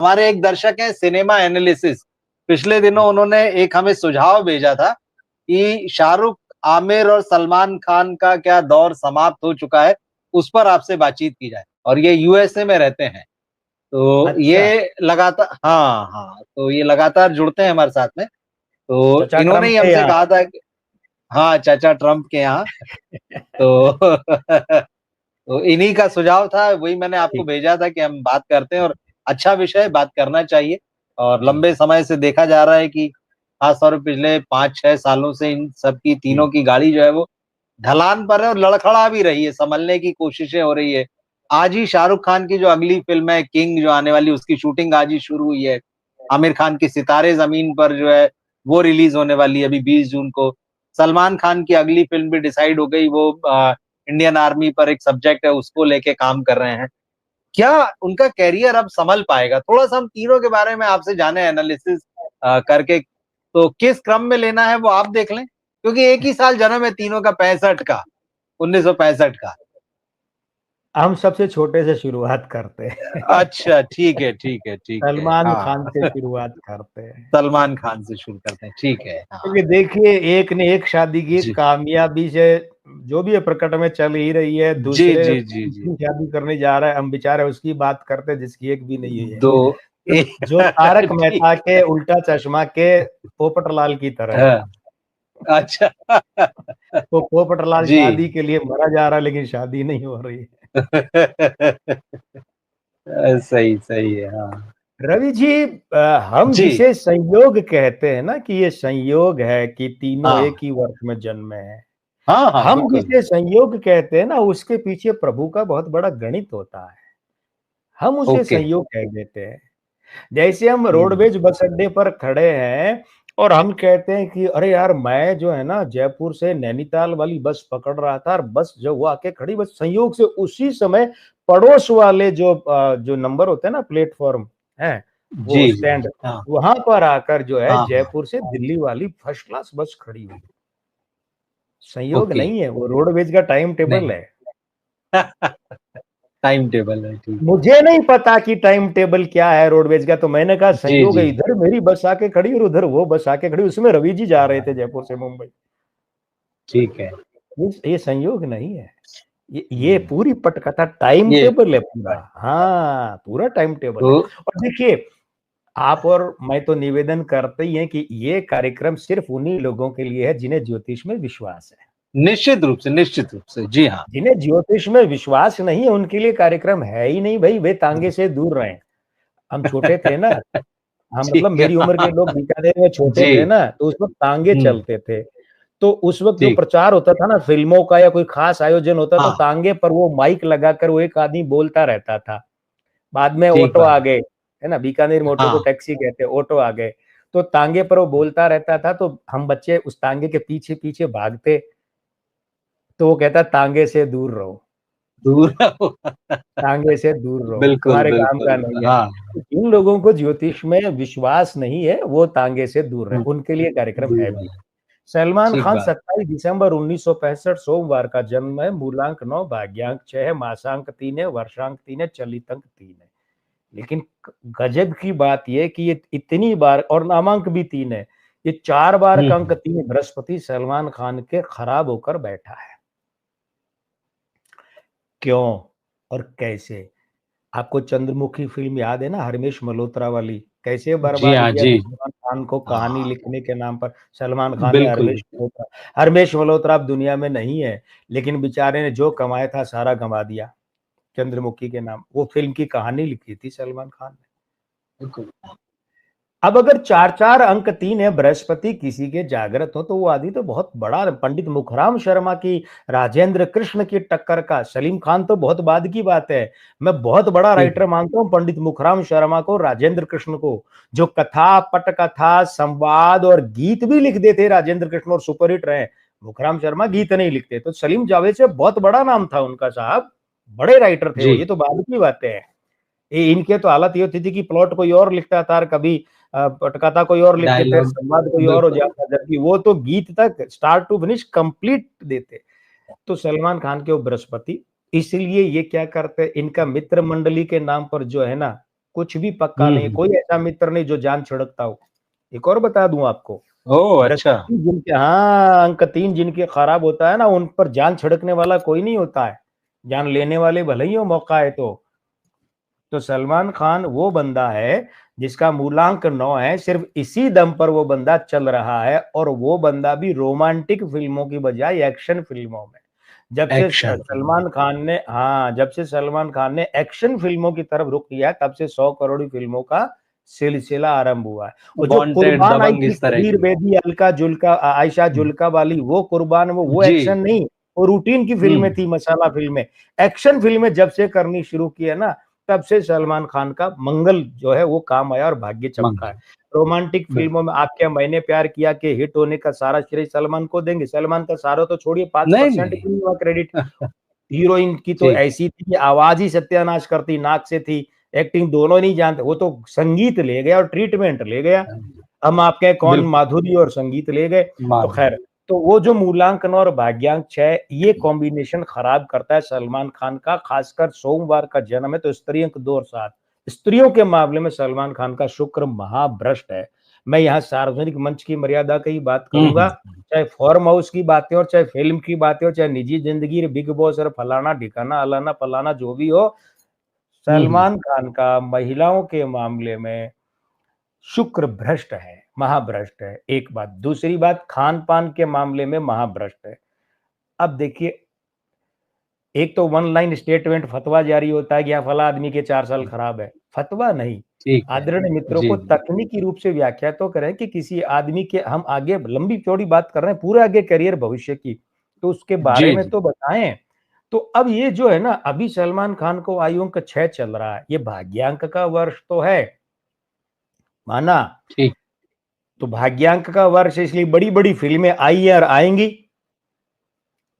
हमारे एक दर्शक हैं सिनेमा एनालिसिस, पिछले दिनों उन्होंने एक हमें सुझाव भेजा था कि शाहरुख, आमिर और सलमान खान का क्या दौर समाप्त हो चुका है, उस पर आपसे बातचीत की जाए और ये यूएसए में रहते हैं। तो अच्छा। ये लगातार हाँ, हाँ, तो ये लगातार जुड़ते हैं हमारे साथ में। तो चाचा इन्होंने ट्रम्प ही के हमसे यहाँ। कहा था कि हाँ, चाचा ट्रम्प के यहाँ। तो तो इन्हीं का सुझाव था, वही मैंने आपको ठीक। भेजा था कि हम बात करते हैं और अच्छा विषय है, बात करना चाहिए। और जी लंबे समय से देखा जा रहा है कि खास तौर पे पिछले 5-6 सालों से इन सब की तीनों जी। की गाड़ी जो है वो ढलान पर है और लड़खड़ा भी रही है, संभलने की कोशिशें हो रही है। आज ही शाहरुख खान की जो अगली फ़िल्म है किंग जो आने वाली है, उसकी शूटिंग आज ही शुरू हुई है। आमिर खान की सितारे ज़मीन पर जो है, वो रिलीज़ होने वाली है अभी 20 जून को। सलमान खान की अगली फ़िल्म भी डिसाइड हो गई, वो इंडियन आर्मी पर एक सब्जेक्ट है, उसको लेके काम कर रहे हैं। क्या उनका करियर अब संभल पाएगा? थोड़ा-सा हम तीनों के बारे में आपसे जाने एनालिसिस करके, तो किस क्रम में लेना है वो आप देख लें, क्योंकि एक ही साल जन्म है तीनों का 65 का, 1965 का। हम सबसे छोटे से शुरुआत करते हैं। अच्छा, ठीक है, ठीक है, ठीक है। सलमान खान हाँ, से शुरुआत करते हैं। सलमान खान से शुरू करते हैं, ठीक है। हाँ, क्योंकि देखिए, एक ने एक शादी की, जी। कामयाबी से जो भी है प्रकट में चल ही रही है, जी, दूसरे जी, जी, जी। दूसरी शादी करने जा रहा है, हम बेचारे उसकी बात करते हैं जिसकी एक भी नहीं है। 2 ए तो जो तारक ठीक मेहता के है। उल्टा चश्मा के पोपटलाल की तरह है। हाँ, अच्छा। वो पोपटलाल जी। शादी के लिए मरा जा रहा है, लेकिन शादी नहीं हो रही है। सही, सही है, हाँ। रवि जी, हम जी, जिसे संयोग कहते हैं ना, कि ये संयोग है कि तीनों हाँ। एक ही वर्ष में जन्मे हैं। हाँ, हाँ, हम बिल्कुल। जिसे संयोग कहते हैं ना, उसके पीछे प्रभु का बहुत बड़ा गणित होता है। हम उसे ओके। संयोग कह देते हैं। जैसे हम हुँ। रोडवेज बस अड्डे पर खड़े हैं और हम कहते हैं कि अरे यार, मैं जो है ना जयपुर से नैनीताल वाली बस पकड़ रहा था और बस जब वो आके खड़ी, बस संयोग से उसी समय पड़ोस वाले जो नंबर होते हैं ना, प्लेटफॉर्म है, वो जी, जी। स्टैंड, हाँ, वहां पर आकर जो है हाँ, हाँ। जयपुर से दिल्ली वाली फर्स्ट क्लास बस खड़ी हुई। संयोग ओके, नहीं है, वो रोडवेज का टाइम टेबल नहीं। है। टाइम टेबल है, ठीक है। मुझे नहीं पता कि टाइम टेबल क्या है रोडवेज का, तो मैंने कहा जी, संयोग है, जी। इधर मेरी बस आके खड़ी और उधर वो बस आके खड़ी, उसमें रवि जी जा रहे थे जयपुर से मुंबई। ठीक है। ये संयोग नहीं है, ये हुँ। पूरी पटकथा टाइम ये टेबल है पूरा। हाँ, पूरा टाइम टेबल तो है। और देखिए, आप और मैं तो निवेदन करते ही हैं कि ये कार्यक्रम सिर्फ उन्हीं लोगों के लिए है जिन्हें ज्योतिष में विश्वास है। निश्चित रूप से, निश्चित रूप से। जी हाँ। जिन्हें ज्योतिष में विश्वास नहीं है, उनके लिए कार्यक्रम है ही नहीं भाई, वे तांगे से दूर रहें। हम छोटे थे ना, हाँ, मतलब ठीक है। मेरी उम्र के हाँ, लोग बीकानेर में छोटे जी। थे ना, तो उस वक़्त तांगे हुँ, चलते थे। तो उस वक़्त जो ठीक। प्रचार होता था ना फ़िल्मों का या कोई ख़ास आयोजन होता तो हाँ, तांगे पर वो माइक लगाकर वो एक आदमी बोलता रहता था। बाद में ठीक ऑटो बात आ है। गए, है ना? बीकानेर में ऑटो को हाँ, टैक्सी कहते हैं, ऑटो आ गए। तो तांगे पर वो बोलता रहता था, तो हम बच्चे उस तांगे के पीछे-पीछे भागते, तो वो कहता तांगे से दूर रहो। दूर रहो। तांगे से दूर रहो, बिल्कुल, तुम्हारे काम का बिल्कुल। नहीं है। हाँ, तो जिन लोगों को ज्योतिष में विश्वास नहीं है, वो तांगे से दूर रहे, हुँ, उनके लिए कार्यक्रम दूर है भी। रहो। सलमान ठीक खान बात। 27 दिसंबर 1965 सोमवार का जन्म है, मूलांक 9, भाग्यांक 6 है, मासांक 3 है, वर्षांक 3 है, चलित अंक 3 है। लेकिन गजब की बात ये है कि ये इतनी बार, और नामांक भी 3 है, ये 4 बार हुँ, का अंक 3 बृहस्पति सलमान खान के खराब होकर बैठा है। क्यों और कैसे? आपको चंद्रमुखी फ़िल्म याद है ना, हरमेश मल्होत्रा वाली? कैसे जी बर्बाद हाँ, किया जी। सलमान खान को कहानी हाँ, लिखने के नाम पर। सलमान खान ने बिल्कुल, हरमेश मल्होत्रा अब दुनिया में नहीं है, लेकिन बेचारे ने जो कमाया था सारा गँवा दिया, चंद्रमुखी के नाम। वो फ़िल्म की कहानी लिखी थी सलमान खान ने। बिल्कुल। अब अगर 4-4 अंक 3 है, बृहस्पति किसी के जागृत हो, तो वो आदमी तो बहुत बड़ा, पंडित मुखराम शर्मा की राजेंद्र कृष्ण की टक्कर का। सलीम खान तो बहुत बाद की बात है। मैं बहुत बड़ा ठीक राइटर मानता हूँ पंडित मुखराम शर्मा को, राजेंद्र कृष्ण को, जो कथा, पटकथा, संवाद और गीत भी लिख देते राजेंद्र कृष्ण और सुपरहिट रहे। मुखराम शर्मा गीत नहीं लिखते, तो सलीम जावेद से बहुत बड़ा नाम था उनका साहब, बड़े राइटर थे वो, जी, ये तो बाद की बातें हैं। इनके तो हालत ये होती थी कि प्लॉट कोई और लिखता था, कभी पटकथा कोई और लिख देते, डायलॉग संवाद कोई और हो बिल्कुल। जाता, जबकि वो तो गीत तक स्टार्ट टू फिनिश कंप्लीट देते। तो सलमान खान के वो बृहस्पति, इसलिए ये क्या करते, इनका मित्र मंडली के नाम पर जो है ना, कुछ भी पक्का नहीं है, कोई ऐसा मित्र नहीं जो जान छिड़कता हो। एक और बता दूं आपको, ओह अच्छा। बृहस्पति जिनके, हाँ, अंक 3 जिनके खराब होता है ना, उन पर जान छिड़कने वाला कोई नहीं होता है, जान लेने वाले भले ही हो मौका है तो सलमान खान वो बंदा है जिसका मूलांक 9 है, सिर्फ इसी दम पर वो बंदा चल रहा है, और वो बंदा भी रोमांटिक फिल्मों की बजाय एक्शन फिल्मों में। जब से एक्शन। सलमान खान ने, हाँ, जब से सलमान खान ने एक्शन फिल्मों की तरफ रुख किया, तब से 100 करोड़ फिल्मों का सिलसिला आरंभ हुआ है। और जो वांटेड, कुर्बान आई दबंग, थी इस तरह कबीर की। बेदी, अलका जुल्का, आयशा जुल्का वाली, वो कुर्बान, वो जी। एक्शन नहीं, वो रूटीन की फिल्में थी, मसाला फिल्में। एक्शन फिल्में जब से करनी शुरू की है ना, तब से सलमान खान का मंगल जो है वो काम आया और भाग्य चमका है। मंगल। रोमांटिक फिल्मों में आप क्या मैंने प्यार किया के हिट होने का सारा श्रेय सलमान को देंगे? सलमान का सारा तो छोड़िए, नहीं 5% नहीं। भी नहीं हुआ क्रेडिट। हीरोइन की तो ठीक। ऐसी थी कि आवाज ही सत्यानाश करती, नाक से थी, एक्टिंग दोनों नहीं जानते, वो तो संगीत ले गया और ट्रीटमेंट ले गया। हम आपके कौन, बिल्कुल। माधुरी और संगीत ले गए। तो खैर, माधुरी। तो वो जो मूलांकन और भाग्यांक 6, ये कॉम्बिनेशन खराब करता है सलमान खान का। खासकर सोमवार का जन्म है तो स्त्रियों को 2 और 7, स्त्रियों के मामले में सलमान खान का शुक्र महाभ्रष्ट है। मैं यहाँ सार्वजनिक मंच की मर्यादा की ही बात करूंगा, चाहे फार्म हाउस की बातें हो, चाहे फिल्म की बातें हो, चाहे निजी जिंदगी, बिग बॉस और फलाना ढिकाना अलाना फलाना जो भी हो, सलमान खान का महिलाओं के मामले में शुक्र भ्रष्ट है, महाभ्रष्ट है। एक बात, दूसरी बात, खान पान के मामले में महाभ्रष्ट है। अब देखिए, एक तो वन लाइन स्टेटमेंट फतवा जारी होता है कि यहाँ फला आदमी के 4 साल खराब है, फतवा नहीं। ठीक है। आदरणीय मित्रों जी को जी। तकनीकी रूप से व्याख्या तो करें कि किसी आदमी के, हम आगे लंबी चौड़ी बात कर रहे हैं पूरे आगे करियर भविष्य की, तो उसके बारे जी में जी। तो बताएं। तो अब ये जो है ना, अभी सलमान खान को आयु अंक 6 चल रहा है, ये भाग्यांक का वर्ष तो है, माना, ठीक। तो भाग्यांक का वर्ष, इसलिए बड़ी बड़ी फिल्में आई है और आएंगी,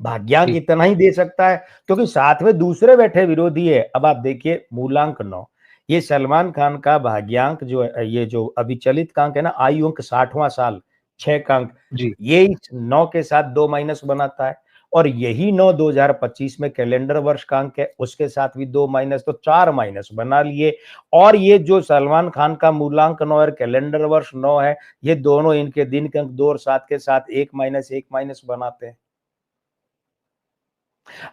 भाग्यांक ठीक। इतना ही दे सकता है, क्योंकि साथ में दूसरे बैठे विरोधी है। अब आप देखिए मूलांक 9, ये सलमान खान का भाग्यांक जो है, ये जो अभी चलित का अंक है ना, आयु अंक 60वां साल, 6 का अंक, जी। ये 9 के साथ 2 माइनस बनाता है, और यही 9 2025 में कैलेंडर वर्ष का अंक है, उसके साथ भी 2 माइनस, तो 4 माइनस बना लिए। और ये जो सलमान खान का मूलांक 9 और कैलेंडर वर्ष 9 है, ये दोनों इनके दिन के अंक 2 और 7 के साथ 1 माइनस बनाते हैं।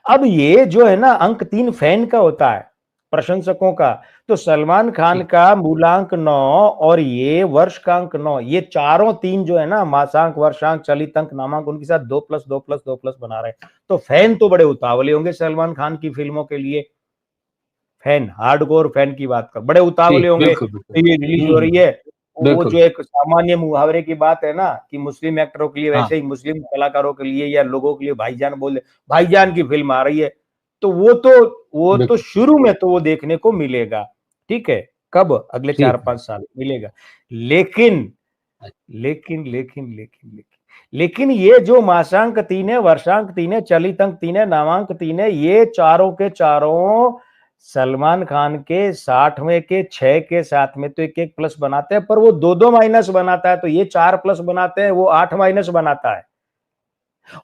अब ये जो है ना, अंक 3 फैन का होता है, प्रशंसकों का। तो सलमान खान ठीक। का मूलांक 9 और ये वर्ष का अंक 9, ये चारों 3 जो है ना, मासांक, वर्षांक, चलित अंक, नामांक, उनके साथ 2+2+2+ बना रहे हैं। तो फैन तो बड़े उतावले होंगे सलमान खान की फिल्मों के लिए, फैन, हार्डकोर फैन की बात कर, बड़े उतावले ठीक। होंगे बिल्कुल बिल्कुल। कि ये रिलीज हो रही है। वो जो बिल्कुल। एक सामान्य मुहावरे की बात है ना कि मुस्लिम एक्टरों के लिए, हाँ। वैसे ही मुस्लिम कलाकारों के लिए या लोगों के लिए भाईजान बोले, भाईजान की फिल्म आ रही है, तो वो तो बिल्कुल। शुरू में तो वो देखने को मिलेगा, ठीक है, कब, अगले ठीक है। 4-5 साल मिलेगा। लेकिन लेकिन लेकिन लेकिन लेकिन लेकिन ये जो मासांक 3 है, वर्षांक 3 है, चलित अंक 3 है, नामांक 3 है, ये चारों के चारों सलमान खान के 60वें के 6 के साथ में तो 1-1 प्लस बनाते हैं, पर वो 2-2 माइनस बनाता है, तो ये 4 प्लस बनाते हैं, वो 8 माइनस बनाता है।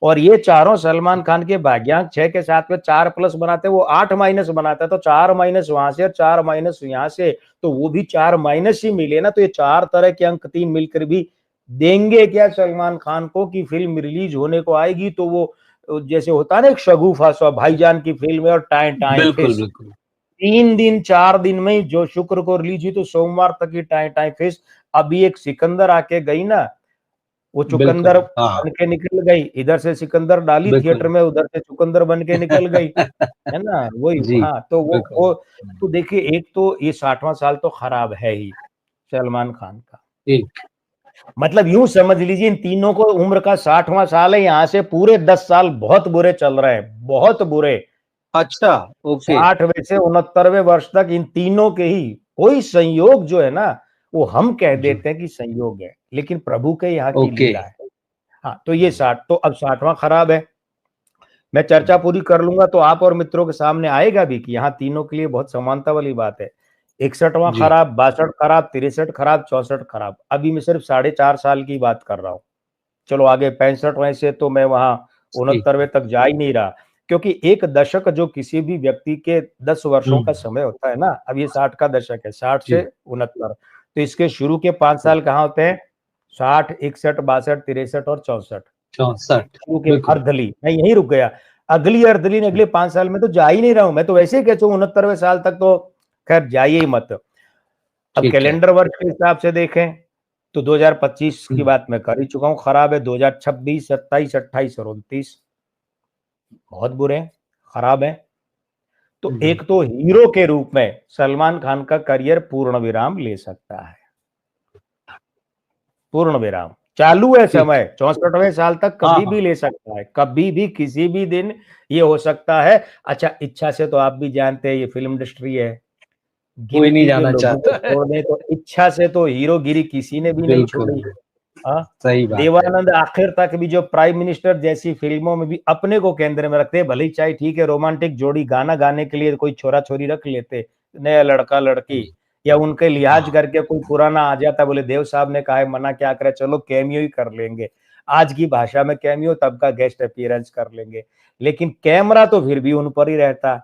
और ये चारों सलमान खान के भाग्यांक 6 के साथ में 4 प्लस बनाते हैं, वो 8 माइनस बनाता है, तो 4 माइनस वहां से और 4 माइनस यहां से, तो वो भी 4 माइनस ही मिले ना, तो ये 4 तरह के अंक 3 मिलकर भी देंगे क्या सलमान खान को कि फिल्म रिलीज होने को आएगी तो वो, जैसे होता है ना एक शगुफा सा, भाईजान की फिल्म है और टाइम टाइम बिल्कुल। फिस, बिल्कुल। 3 दिन 4 दिन में ही, जो शुक्र को रिलीज हुई तो सोमवार तक ही टाइम टाइम फिस। अभी एक सिकंदर आके गई ना, वो चुकंदर बिल्कुल। हाँ। बन के निकल गई, इधर से सिकंदर डाली थिएटर बिल्कुल। में, उधर से चुकंदर बन के निकल गई, है ना, वही, जी। हाँ, तो बिल्कुल। तो देखिए, एक तो ये 60वां साल तो खराब है ही सलमान खान का, ठीक। मतलब यूं समझ लीजिए इन तीनों को उम्र का 60वां साल है, यहां से पूरे 10 साल बहुत बुरे चल रहे हैं, बहुत बुरे। अच्छा। ओके। 60वें से 69वें वर्ष तक इन तीनों के ही, कोई संयोग जो है ना, वो हम कह जी। देते हैं कि संयोग है, लेकिन प्रभु के यहाँ की ओके। लीला है। हाँ, तो ये 60, तो अब 60वां खराब है। मैं चर्चा पूरी कर लूंगा तो आप और मित्रों के सामने आएगा भी कि यहाँ तीनों के लिए बहुत समानता वाली बात है। 61वां जी। खराब, 62 खराब, 63 खराब, 64 खराब। अभी मैं सिर्फ 4.5 साल की बात कर रहा हूँ। चलो आगे 65वें से तो मैं वहां ठीक 69वें है। तक जा ही नहीं रहा। क्योंकि एक दशक जो किसी भी व्यक्ति के 10 वर्षों का समय होता है ना, अब ये 60 का दशक है, 60 से जी 69, तो इसके शुरू के 5 साल कहाँ होते हैं? 60, 61, 62, 63 और 64। 64 शुरू के बिल्कुल अर्धली, मैं यहीं रुक गया। अगली अर्धली ने अगले 5 साल में तो जा ही नहीं रहा हूं, मैं तो वैसे ही कहता हूँ 69वें साल तक तो खैर जाइए ही मत। अब ठीक है। कैलेंडर वर्ष के हिसाब से देखें तो 2025 की बात मैं कर ही चुका हूं, खराब है। 2026, 27, 28 और 29 बहुत बुरे हैं, खराब है। तो एक तो हीरो के रूप में सलमान खान का करियर पूर्ण विराम ले सकता है, पूर्ण विराम चालू है, ठीक समय 64वें साल तक हाँ कभी हाँ भी ले सकता है, कभी भी किसी भी दिन ये हो सकता है। अच्छा, इच्छा से तो आप भी जानते हैं ये फिल्म इंडस्ट्री है, कोई नहीं गिनती के जाना लोगों को चाहता है। छोड़ दें तो इच्छा से तो हीरोगिरी किसी ने भी नहीं बिल्कुल छोड़ी। हाँ, सही बात है। देवानंद आखिर तक भी जो प्राइम मिनिस्टर जैसी फिल्मों में भी अपने को केंद्र में रखते, भले ही चाहे ठीक है रोमांटिक जोड़ी गाना गाने के लिए कोई छोरा छोरी रख लेते, नया लड़का लड़की, या उनके लिहाज हाँ करके कोई पुराना आ जाता, बोले देव साहब ने कहा है मना क्या करे, चलो कैमियो ही कर लेंगे, आज की भाषा में कैमियो, तब का गेस्ट अपीयरेंस कर लेंगे, लेकिन कैमरा तो फिर भी उन पर ही रहता।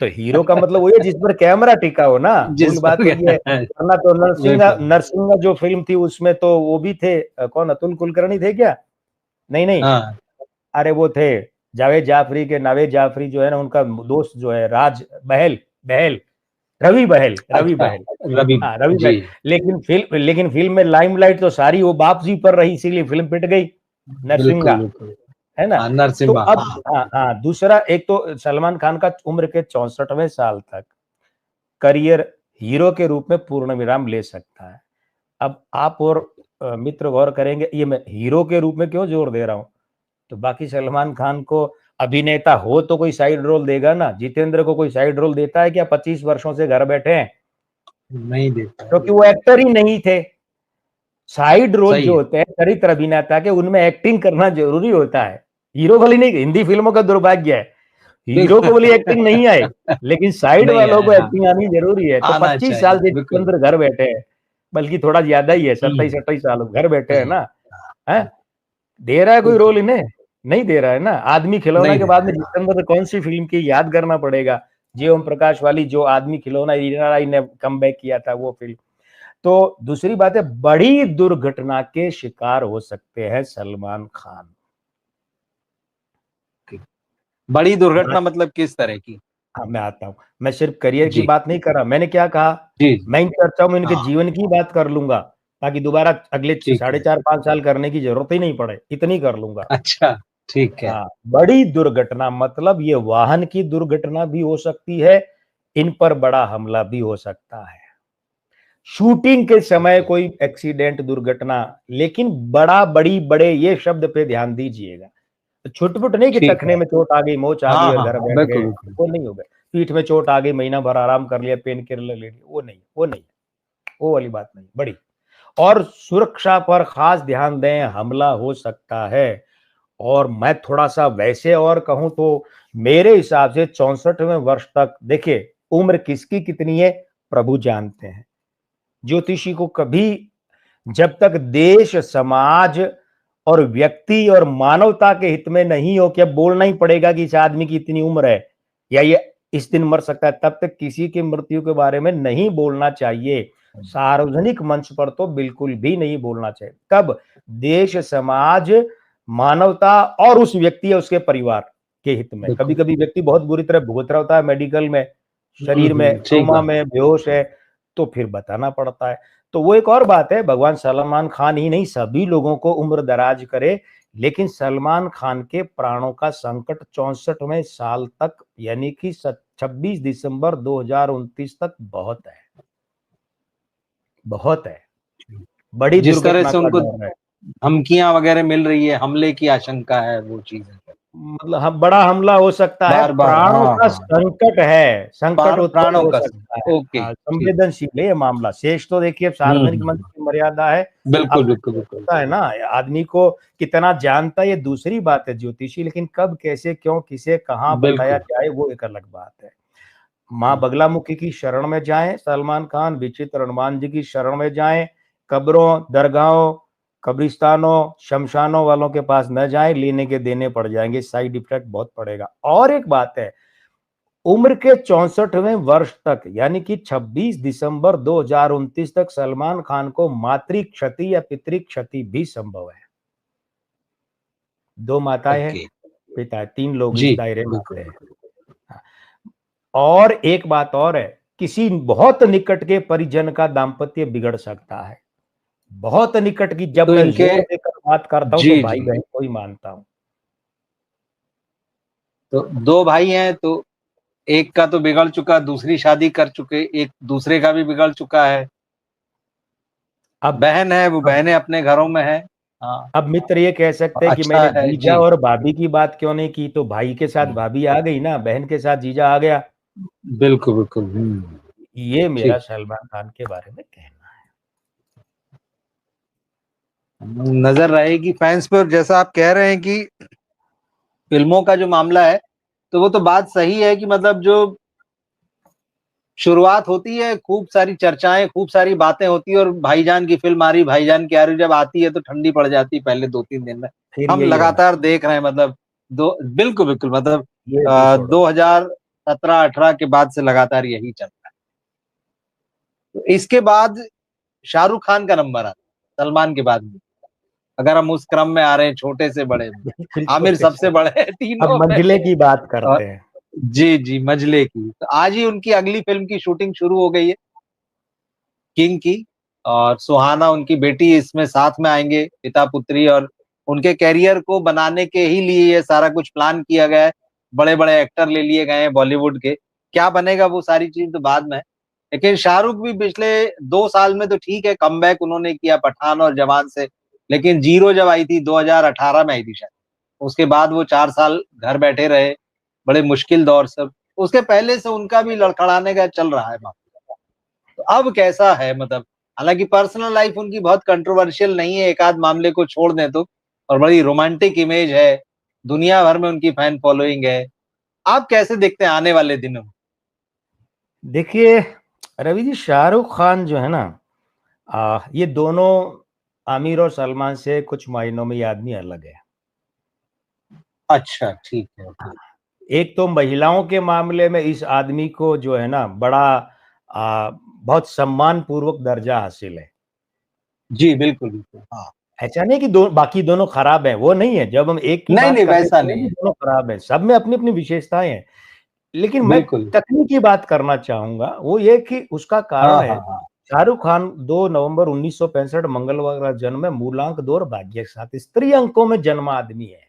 तो हीरो का मतलब वही है जिस पर कैमरा टिका हो ना, मूल जिस बात पर तो ये है। वरना तो नरसिंहा बिल्कुल नरसिंहा जो फिल्म थी उसमें तो वो भी थे, कौन, अतुल कुलकर्णी थे क्या? नहीं नहीं, हाँ अरे वो थे जावेद जाफरी के, नावेद जाफरी जो है ना, उनका दोस्त जो है राज बहल, बहल, रवि बहल, रवि अच्छा बहल। रवि हाँ रवि जी बहल। लेकिन फिल्म में लाइमलाइट तो सारी वो बाप जी पर रही, इसीलिए फिल्म पिट गई, बिल्कुल नरसिंहा, बिल्कुल है ना? हाँ तो नरसिम्हा अब हाँ हाँ हाँ, दूसरा एक तो सलमान खान का उम्र के 64वें साल तक करियर हीरो के रूप में पूर्ण विराम ले सकता है। अब आप और मित्र गौर करेंगे, ये मैं हीरो के रूप में क्यों जोर दे रहा हूं, तो बाकी सलमान खान को अभिनेता हो तो कोई साइड रोल देगा ना, जितेंद्र को कोई साइड रोल देता है क्या? 25 वर्षों से घर बैठे हैं, नहीं देता है क्योंकि वो एक्टर ही नहीं थे। साइड रोल सही जो है होते हैं चरित्र अभिनेता के, उनमें एक्टिंग करना जरूरी होता है। हीरो वाली नहीं, हिंदी फिल्मों का दुर्भाग्य है, हीरो को बोली एक्टिंग नहीं आए, लेकिन साइड नहीं वालों आया को हाँ एक्टिंग आनी जरूरी है। तो आना 25 साल चाहिए से बिल्कुल जितेंद्र घर बैठे हैं, बल्कि थोड़ा ज्यादा ही है, 27-28 साल घर बैठे हैं सही ना। है, दे रहा है कोई रोल इन्हें? नहीं दे रहा है ना। आदमी खिलौना नहीं के दे बाद रहा में है जितेंद्र कौन सी फिल्म की याद करना पड़ेगा, जे ओम प्रकाश वाली, जो आदमी खिलौना रीना राय ने कम किया था वो फिल्म। तो दूसरी बात है, बड़ी दुर्घटना के शिकार हो सकते हैं सलमान खान। बड़ी बड़ा, दुर्घटना मतलब किस तरह की हाँ मैं आता हूँ, मैं सिर्फ करियर की जी बात नहीं कर रहा, मैंने क्या कहा, जी मैं इन चर्चाओं में इनके हाँ जीवन की बात कर लूंगा, ताकि दोबारा अगले ठीक साढ़े है 4-5 साल करने की जरूरत ही नहीं पड़े, इतनी कर लूंगा। अच्छा ठीक है हाँ, बड़ी दुर्घटना मतलब ये वाहन की दुर्घटना भी हो सकती है, इन पर बड़ा हमला भी हो सकता है, शूटिंग के समय कोई एक्सीडेंट दुर्घटना, लेकिन बड़ा बड़ी बड़े ये शब्द पे ध्यान दीजिएगा, छुटपुट नहीं कि ठीक टखने है में चोट आ गई, मोच आ गई हाँ और हाँ घर हाँ बैठ बिल्कुल गए, बिल्कुल वो नहीं होगा। पीठ में चोट आ गई, महीना भर आराम कर लिया, पेन किलर ले लिया, वो नहीं, वो नहीं, वो वाली बात नहीं बड़ी। और सुरक्षा पर खास ध्यान दें, हमला हो सकता है। और मैं थोड़ा सा वैसे और कहूं तो मेरे हिसाब से 64वें वर्ष तक, देखिए उम्र किसकी कितनी है प्रभु जानते हैं, ज्योतिषी को कभी, जब तक देश समाज और व्यक्ति और मानवता के हित में नहीं हो कि अब बोलना ही पड़ेगा कि इस आदमी की इतनी उम्र है या ये इस दिन मर सकता है, तब तक किसी की मृत्यु के बारे में नहीं बोलना चाहिए। सार्वजनिक मंच पर तो बिल्कुल भी नहीं बोलना चाहिए। कब? देश समाज मानवता और उस व्यक्ति या उसके परिवार के हित में। कभी बिल्कुल कभी व्यक्ति बहुत बुरी तरह भुगत रहा होता है मेडिकल में, शरीर में ठीक कोमा बात में बेहोश है, तो फिर बताना पड़ता है। तो वो एक और बात है, भगवान सलमान खान ही नहीं सभी लोगों को उम्र दराज करे, लेकिन सलमान खान के प्राणों का संकट 64वें साल तक यानी कि 26 दिसंबर 2029 तक बहुत है, बहुत है, बड़ी जिस तरह दुर्घटना से का उनको डर है। धमकियां वगैरह मिल रही है हमले की आशंका है वो चीज है मतलब बड़ा हमला हो सकता है, बार बार प्राणों हाँ का हाँ संकट है, संकट उत्पन्न प्राणों हो का सकता है। ओके हाँ, ठीक संवेदनशील है ये मामला। शेष तो देखिए सार्वजनिक मंच हम्म की मर्यादा है। बिल्कुल अब बिल्कुल बिल्कुल होता है ना, आदमी को कितना जानता है ये दूसरी बात है ज्योतिषी, लेकिन कब कैसे क्यों किसे कहाँ बताया बिल्कुल जाए वो एक अलग बात है। माँ बगलामुखी की शरण में जाएं सलमान खान, विचित्र हनुमान जी की शरण में जाएं, कब्रों दरगाहों कब्रिस्तानों शमशानों वालों के पास न जाएं, लेने के देने पड़ जाएंगे, साइड इफेक्ट बहुत पड़ेगा। और एक बात है, उम्र के 64वें वर्ष तक यानी कि 26 दिसंबर 2029 तक सलमान खान को मातृ क्षति या पितृ क्षति भी संभव है। 2 माताएं हैं, ओके। पिता है, 3 लोग इस जी दायरे में बिल्कुल। आते हैं। और एक बात और है, किसी बहुत निकट के परिजन का दाम्पत्य बिगड़ सकता है। बहुत निकट की, जब तो मैं इनके जोर देकर बात करता हूं तो जी भाई जी, बहन को ही मानता हूं। तो 2 भाई हैं, तो एक का तो बिगड़ चुका, दूसरी शादी कर चुके, एक दूसरे का भी बिगड़ चुका है। अब बहन है, वो अब बहनें अपने घरों में है। हाँ, अब मित्र ये कह सकते हैं कि अच्छा मैंने है जीजा जी। और भाभी की बात क्यों नहीं की, तो भाई के साथ भाभी आ गई ना, बहन के साथ जीजा आ गया। बिल्कुल बिल्कुल। ये मेरा ठीक। सलमान खान के बारे में कहना है। नजर रहेगी फैंस पे। और जैसा आप कह रहे हैं कि फिल्मों का जो मामला है, तो वो तो बात सही है कि मतलब जो शुरुआत होती है, खूब सारी चर्चाएं, खूब सारी बातें होती है, और भाईजान की फिल्म आ रही, भाईजान की आ रही, जब आती है तो ठंडी पड़ जाती है पहले 2-3 दिन में। फिर हम यही होना है, लगातार देख रहे हैं, मतलब दो बिल्कुल बिल्कुल, मतलब ये भी छोड़ो। 2017-18 के बाद से लगातार यही चल रहा है। तो इसके बाद शाहरुख खान का नंबर आता है, सलमान के बाद में, अगर हम उस क्रम में आ रहे हैं छोटे से बड़े में। बिल्कुल आमिर छोटे से। सबसे बड़े हैं अब तीनों में। मंजिले की बात और करते हैं। जी जी, मजले की तो आज ही उनकी अगली फिल्म की शूटिंग शुरू हो गई है, किंग की। और सुहाना उनकी बेटी इसमें साथ में आएंगे, पिता पुत्री। और उनके कैरियर को बनाने के ही लिए ये सारा कुछ प्लान किया गया है। बड़े बड़े एक्टर ले लिए गए हैं बॉलीवुड के। क्या बनेगा वो सारी चीज तो बाद में है। लेकिन शाहरुख भी पिछले 2 साल में तो ठीक है, कमबैक उन्होंने किया पठान और जवान से। लेकिन जीरो जब आई थी 2018 में आई थी शायद, उसके बाद वो 4 साल घर बैठे रहे, बड़े मुश्किल दौर से। उसके पहले से उनका भी लड़खड़ाने का चल रहा है मामला। तो अब कैसा है, मतलब हालांकि पर्सनल लाइफ उनकी बहुत कंट्रोवर्शियल नहीं है, एक आध मामले को छोड़ दें तो, और बड़ी रोमांटिक इमेज है, दुनिया भर में उनकी फैन फॉलोइंग है। आप कैसे देखते हैं आने वाले दिनों में? देखिए रवि जी, शाहरुख खान जो है ना, ये दोनों आमिर और सलमान से कुछ मायनों में ये आदमी अलग है। अच्छा ठीक है, हाँ, ओके। एक तो महिलाओं के मामले में इस आदमी को जो है ना बड़ा बहुत सम्मान पूर्वक दर्जा हासिल है। जी बिल्कुल बिल्कुल, हाँ। ऐसा नहीं कि बाकी दोनों खराब हैं, वो नहीं है। जब हम एक की नहीं बात नहीं, कर रहे वैसा हैं नहीं कि है। दोनों खराब हैं, सब में अपनी अपनी विशेषताएं हैं। लेकिन मैं बिल्कुल। तकनीकी बात करना चाहूंगा, वो ये कि उसका कारण हाँ है, हाँ हाँ। शाहरुख खान 2 नवंबर 1965 मंगलवार का जन्म है, मूलांक 2 और भाग्य के साथ स्त्री अंकों में जन्मा आदमी है।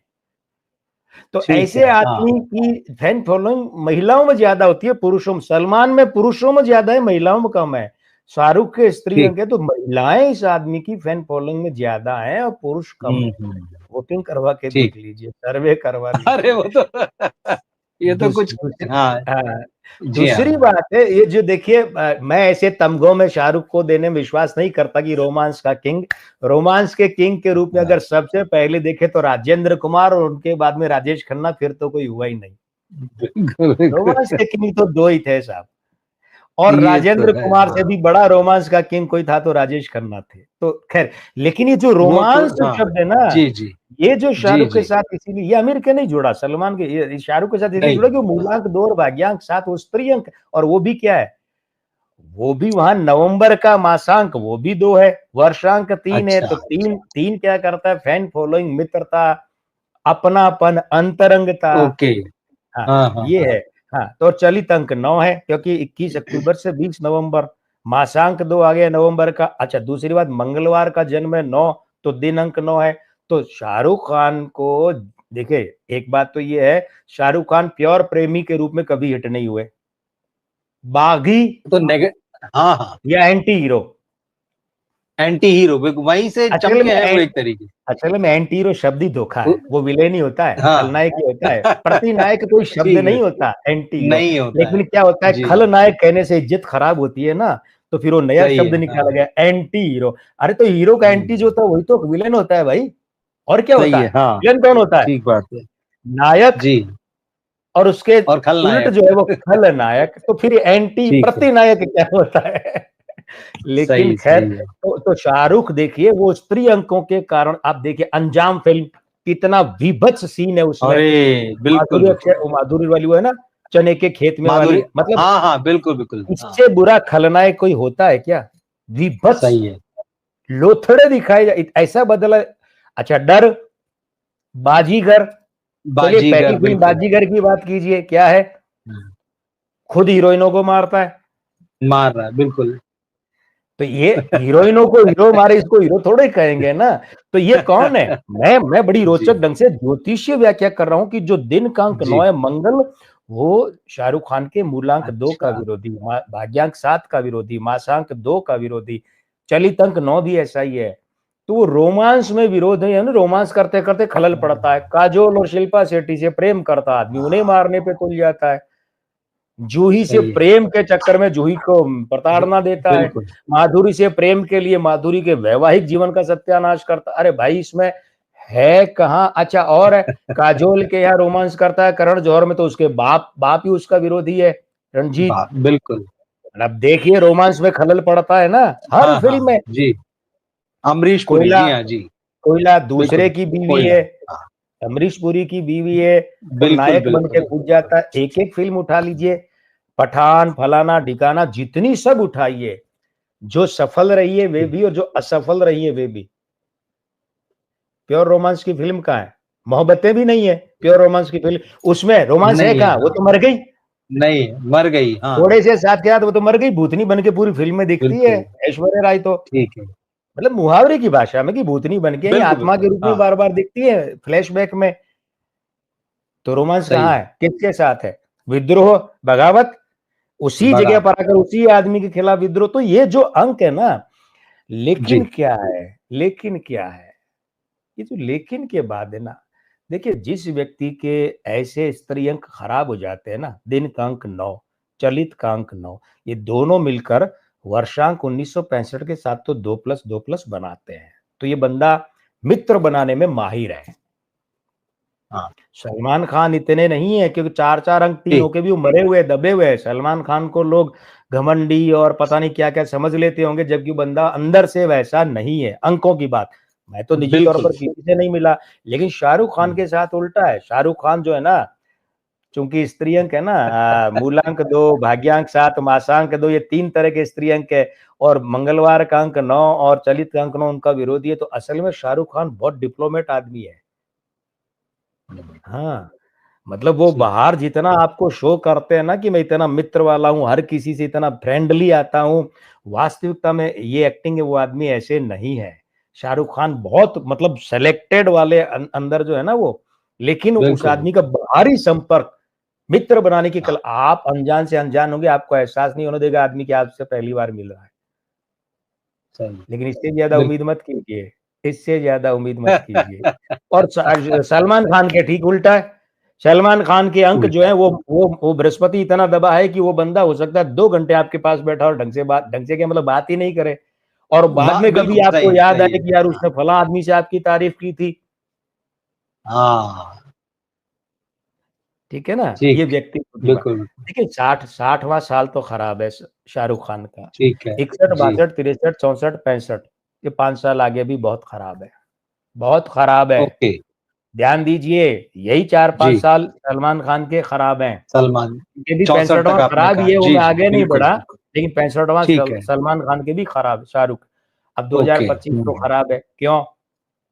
तो ठीक ऐसे है, हाँ। आदमी की फैन फॉलोइंग महिलाओं में ज्यादा होती है पुरुषों में। सलमान में पुरुषों में ज्यादा है, महिलाओं में कम है। शाहरुख के स्त्री ठीक। अंक है, तो महिलाएं इस आदमी की फैन फॉलोइंग में ज्यादा है और पुरुष कम है। हम्म। वोटिंग करवा के ठीक। देख लीजिए, सर्वे करवा अरे वो लीजिए। तो ये तो कुछ, दूसरी हाँ। हाँ, जी दूसरी हाँ। बात है ये जो देखिए, मैं ऐसे तमगों में शाहरुख को देने में विश्वास नहीं करता कि रोमांस का किंग। रोमांस के किंग के रूप में अगर सबसे पहले देखे तो राजेंद्र कुमार, और उनके बाद में राजेश खन्ना, फिर तो कोई हुआ ही नहीं। बिल्कुल बिल्कुल। रोमांस के किंग तो 2 ही थे साहब। और ये तो राजेंद्र है, कुमार से हाँ। भी बड़ा रोमांस का किंग कोई था तो राजेश खन्ना थे। तो खैर, लेकिन ये जो वो तो रोमांस हाँ। शब्द है ना, जी जी। ये जो जी शाहरुख के जी। साथ इसीलिए, ये आमिर के नहीं जुड़ा, सलमान के, ये शाहरुख के साथ इसलिए नहीं जुड़ा कि वो नहीं। मूलांक 2 और भाग्यांक 7, वो स्त्री अंक। और वो भी क्या है, वो भी वहां नवंबर का मासांक वो भी 2 है, वर्षांक 3 है। अच्छा। तो तीन तीन क्या करता है, फैन फॉलोइंग, मित्रता, अपनापन, अंतरंगता। ओके। हाँ, हाँ हाँ ये हाँ। है। हाँ, तो चलित अंक 9 है, क्योंकि 21 अक्टूबर से 20 नवंबर, मासांक 2 आ गया नवंबर का। अच्छा, दूसरी बात, मंगलवार का जन्म है 9, तो दिन अंक 9 है। तो शाहरुख खान को देखिए, एक बात तो ये है, शाहरुख खान प्योर प्रेमी के रूप में कभी हिट नहीं हुए, बागी तो हाँ हाँ। या एंटी हीरो। एंटी हीरो वहीं से असल चमके में हैं वो एक तरीके असल में एंटी हीरो शब्द ही धोखा से। है, वो विलेन ही होता है, हाँ। खलनायक ही होता है, प्रतिनायक कोई शब्द ठीक है। नहीं होता एंटी हीरो। नहीं होता है। लेकिन क्या होता है, जी। खलनायक कहने से इज्जत खराब होती है ना, तो फिर वो नया सही शब्द है, हाँ। निकाला गया, एंटी हीरो। अरे तो हीरो का एंटी जो हम्म। होता है वही तो विलेन होता है भाई। और क्या सही होता है, है, हाँ। विलेन कौन होता है, ठीक बात है। नायक। जी। और उसके और उलट खलनायक। जो है वो खलनायक। तो फिर एंटी ठीक है। प्रतिनायक क्या होता है। लेकिन सही खैर, सही है। तो शाहरुख देखिए वो स्त्री अंकों के कारण, आप देखिए अंजाम फिल्म, कितना विभत्स सीन है उसमें। अरे बिल्कुल माधुरी बिल्कुल। वो माधुरी वाली वो है ना, चने के खेत में वाली, माधुरी, मतलब हाँ हाँ बिल्कुल बिल्कुल, हाँ इससे बुरा खलनायक कोई होता है क्या? विभत्स सही है। लोथड़े दिखाए ऐसा बदला। अच्छा, डर, बाजीगर, चलिए पहली बाजीगर फिल्म बिल्कुल। बाजीगर की बात कीजिए, क्या है, खुद हीरोइनों को मारता है। मार रहा है बिल्कुल। तो ये हीरोइनों को हीरो मारे, इसको हीरो थोड़े कहेंगे ना। तो ये कौन है? मैं बड़ी रोचक जी ढंग से ज्योतिषीय व्याख्या कर रहा हूं कि जो दिन का अंक 9 जी। है मंगल, वो शाहरुख खान के मूलांक 2 का अच्छा। विरोधी, भाग्यांक 7 का विरोधी, मासांक 2 का विरोधी, चलित अंक 9 भी ऐसा ही है। तो वो रोमांस में विरोध है ना, रोमांस करते करते खलल पड़ता है। काजोल और शिल्पा शेट्टी से प्रेम करता आदमी उन्हें हाँ, मारने पे तुल जाता है। जूही से सही है। प्रेम के चक्कर में जूही को प्रताड़ना देता है। बिल्कुल। माधुरी से प्रेम के लिए माधुरी के वैवाहिक जीवन का सत्यानाश करता। अरे भाई, इसमें है कहाँ? अच्छा, और है, काजोल के यहाँ रोमांस करता है करण जौहर में, तो उसके बाप बाप ही उसका विरोधी है, रंजीत। बिल्कुल। अब देखिए रोमांस में खलल पड़ता है ना हर हाँ हाँ फिल्म में। जी। अमरीश पुरी, कोयला, जी हाँ जी। कोयला दूसरे बिल्कुल। की बीवी कोयला। है, हाँ, अमरीश पुरी की बीवी है, और बिल्कुल नायक बन के बिल्कुल। कूद जाता है। एक एक फिल्म उठा लीजिए, पठान, फलाना ढिकाना, जितनी सब उठाइए, जो सफल रही है वे भी और जो असफल रही है वे भी। प्योर रोमांस की फिल्म कहाँ है? मोहब्बतें भी नहीं है प्योर रोमांस की फिल्म। उसमें रोमांस है नहीं है, कहाँ? वो हाँ। तो मर गई। नहीं, मर गई, हाँ। थोड़े से साथ के साथ वो तो मर गई, भूतनी बन के पूरी फिल्म में दिखती है बिल्कुल। ऐश्वर्या राय तो। ठीक है। मतलब मुहावरे की भाषा में कि भूतनी बन के ही बिल्कुल आत्मा के बिल्कुल, रूप में हाँ। बार बार दिखती है फ्लैशबैक में। तो रोमांस सही कहाँ है। है? किसके साथ है? विद्रोह, बगावत, उसी जगह बगावत। पर आकर उसी आदमी के खिलाफ विद्रोह। तो ये जो अंक है ना, लेकिन जी। क्या है, लेकिन क्या है, ये जो लेकिन के बाद है ना, देखिए जिस व्यक्ति के ऐसे स्त्री अंक खराब हो जाते हैं ना, दिन का अंक 9, चलित का अंक 9, ये दोनों मिलकर वर्षांक 1965 के साथ तो 2+2+ बनाते हैं। तो ये बंदा मित्र बनाने में माहिर है। हाँ सलमान खान इतने नहीं है, क्योंकि 4-4 अंक 3 जी। होके भी वो मरे हुए दबे हुए हैं। सलमान खान को लोग घमंडी और पता नहीं क्या क्या समझ लेते होंगे, जबकि बंदा अंदर से वैसा नहीं है। अंकों की बात, मैं तो निजी तौर बिल्कुल। पर किसी से नहीं मिला, लेकिन शाहरुख खान के साथ उल्टा है। शाहरुख खान जो है ना, चूंकि स्त्री अंक है ना, मूलांक 2, भाग्यांक 7, मासांक 2, ये 3 तरह के स्त्री अंक है, और मंगलवार का अंक 9 और चलित का अंक 9 उनका विरोधी है। तो असल में शाहरुख खान बहुत डिप्लोमेट आदमी है। हाँ, मतलब वो जी। बाहर जितना आपको शो करते हैं ना कि मैं इतना मित्र वाला हूँ, हर किसी से इतना फ्रेंडली आता हूँ, वास्तविकता में ये एक्टिंग है, वो आदमी ऐसे नहीं है। शाहरुख खान बहुत मतलब सेलेक्टेड वाले अंदर जो है ना वो, लेकिन उस बिल्कुल। आदमी का बाहरी संपर्क, मित्र बनाने की हाँ, कला, आप अनजान से अनजान होंगे, आपको एहसास नहीं होने देगा आदमी कि आपसे पहली बार मिल रहा है। सही। लेकिन इससे ज्यादा उम्मीद बिल्कुल। मत कीजिए, इससे ज्यादा उम्मीद मत कीजिए। और सलमान खान के ठीक उल्टा है। सलमान खान के अंक जो उल्टा है है। वो बृहस्पति इतना दबा है कि वो बंदा हो सकता है 2 घंटे आपके पास बैठा और ढंग से क्या मतलब बात ही नहीं करे, और बाद में कभी बिल्कुल आपको सही याद सही आए है। कि यार हाँ उसने फला आदमी से आपकी तारीफ की थी। हाँ। ठीक है ना? ये ठीक। व्यक्तित्व की बात। बिल्कुल बिल्कुल। देखिए 60वां साल तो खराब है शाहरुख खान का। ठीक है। 61, जी। 62, 63, 64, 65, ये 5 साल आगे भी बहुत खराब है, बहुत खराब है। ओके। ध्यान दीजिए, यही 4-5 जी। साल सलमान खान के खराब हैं। सलमान। ये भी 64 65वां तक आपने खराब ही कहा, है, वो जी मैं जी आगे नहीं बिल्कुल बढ़ा, बिल्कुल। लेकिन 65वां ठीक है। सलमान खान के भी खराब, शाहरुख। अब ओके। 2025 तो खराब है, क्यों?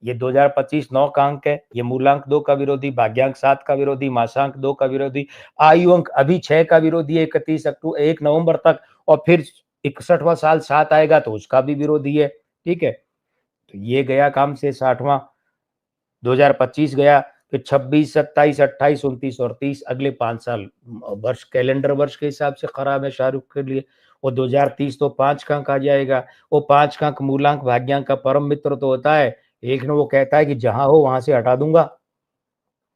ये 2025 9 का अंक है, ये मूलांक 2 का विरोधी, भाग्यांक 7 का विरोधी, मासांक 2 का विरोधी, आयु अंक अभी 6 का विरोधी है 1 नवंबर तक, और फिर 61वां साल 7 आएगा तो उसका भी विरोधी है। ठीक है? तो ये गया काम से 60वां, 2025 गया, फिर 26, 27, 28, 29 और 30, अगले 5 साल वर्ष, कैलेंडर वर्ष के हिसाब से खराब है शाहरुख के लिए। और 2030 तो 5 का अंक आ जाएगा। वो 5 का अंक मूलांक भाग्यांक का परम मित्र तो होता है, एक ने वो कहता है कि जहां हो वहां से हटा दूंगा,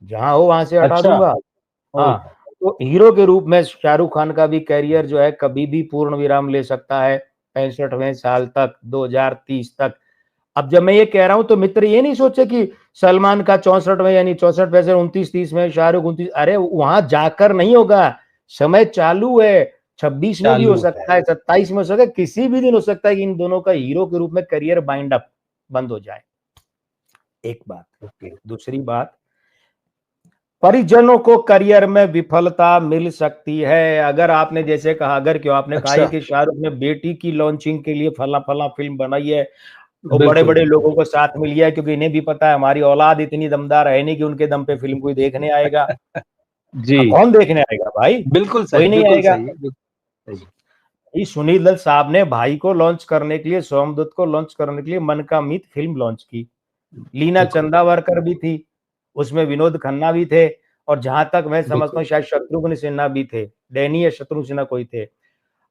जहां हो वहां से हटा अच्छा। दूंगा। ओ। हाँ, तो हीरो के रूप में शाहरुख खान का भी करियर जो है कभी भी पूर्ण विराम ले सकता है, 65वें साल तक, 2030 तक। अब जब मैं ये कह रहा हूं तो मित्र ये नहीं सोचे कि सलमान का 64 में, यानी 64 पैसे 29 30 में, शाहरुख 29, अरे वहां जाकर नहीं होगा, समय चालू है। 26 में भी हो चालू सकता है, 27 में हो सकता है, किसी भी दिन हो सकता है कि इन दोनों का हीरो के रूप में करियर बाइंड अप बंद हो जाए। एक बात। ओके। दूसरी बात, परिजनों को करियर में विफलता मिल सकती है। अगर आपने जैसे कहा, अगर क्यों आपने कहा अच्छा। ही कि शाहरुख ने बेटी की लॉन्चिंग के लिए फला फला फिल्म बनाई है, और बड़े बिल्कुल बड़े बिल्कुल। लोगों को साथ में लिया है, क्योंकि इन्हें भी पता है हमारी औलाद इतनी दमदार है नहीं कि उनके दम पे फिल्म कोई देखने आएगा। जी। कौन देखने आएगा भाई, बिल्कुल कोई सही, नहीं बिल्कुल आएगा। सही है, बिल्कुल सही। ये सुनील दत्त साहब ने भाई को लॉन्च करने के लिए, सोमदत्त को लॉन्च करने के लिए मन का मीत फिल्म लॉन्च की। लीना बिल्कुल। चंदावरकर भी थी उसमें, विनोद खन्ना भी थे, और जहां तक मैं समझता बिल्कुल। हूँ शायद शत्रुघ्न सिन्हा भी थे, डैनी या शत्रुघ्न सिन्हा कोई थे।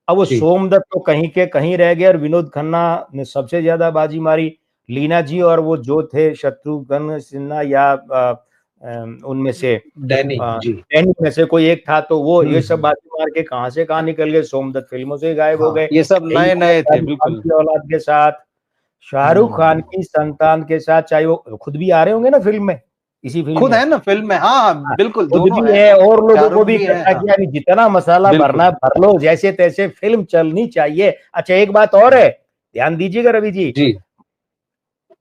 अब वो जी। सोमदत्त तो कहीं के कहीं रह गए, और विनोद खन्ना ने सबसे ज्यादा बाजी मारी। लीना जी और वो जो थे शत्रुघ्न सिन्हा या उनमें से डैनी जी। डैनी में से कोई एक था, तो वो ये सब हम्म। बाजी मार के कहां से कहां निकल गए, सोमदत्त फिल्मों से गायब हो हाँ, गए। ये सब यही नए हुआ नए थे, शाहरुख खान बिल्कुल। की औलाद के साथ, शाहरुख खान हम्म। की संतान के साथ, चाहे वो खुद भी आ रहे होंगे ना फिल्म में, इसी फिल्म खुद में। है ना फिल्म में, हाँ हाँ, हाँ, बिल्कुल खुद दोनों भी है है ना। और लोगों को शाहरुख भी भी है, इकट्ठा हाँ। किया, अभी जितना मसाला भरना बिल्कुल। है भर लो, जैसे तैसे फिल्म चलनी चाहिए। अच्छा एक बात और है, ध्यान दीजिएगा रवि जी, जी।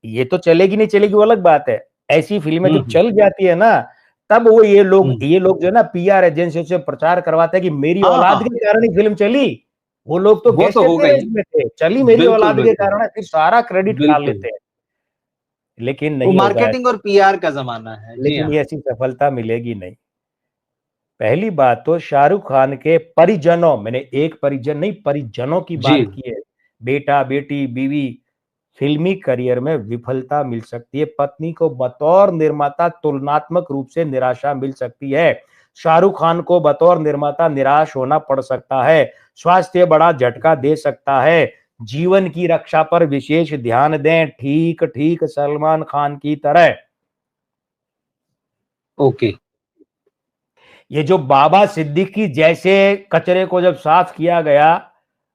ये तो चलेगी नहीं चलेगी वो अलग बात है, ऐसी फिल्में जब हम्म। चल जाती है ना, तब वो हम्म। ये लोग जो है ना पीआर एजेंसी से प्रचार करवाते हैं कि मेरी हाँ औलाद हाँ, के कारण ही फिल्म चली। वो लोग तो वो गेस्ट तो हो गई। अपीयरेंस में थे, चली मेरी बिल्कुल औलाद के बिल्कुल। कारण है, फिर सारा क्रेडिट खा बिल्कुल। लेते हैं। लेकिन वो नहीं होगा मार्केटिंग ऐसा, और पीआर का जमाना है, जी लेकिन हाँ। ये ऐसी सफलता मिलेगी नहीं। पहली बात तो शाहरुख खान के परिजनों, मैंने एक परिजन नहीं परिजनों की जी। बात की है, बेटा बेटी बीवी, फिल्मी करियर में विफलता मिल सकती है। पत्नी को बतौर निर्माता तुलनात्मक रूप से निराशा मिल सकती है। शाहरुख खान को बतौर निर्माता निराश होना पड़ सकता है। स्वास्थ्य बड़ा झटका दे सकता है। जीवन की रक्षा पर विशेष ध्यान दें, ठीक ठीक सलमान खान की तरह। ओके। ये जो बाबा सिद्दीकी जैसे कचरे को जब साफ किया गया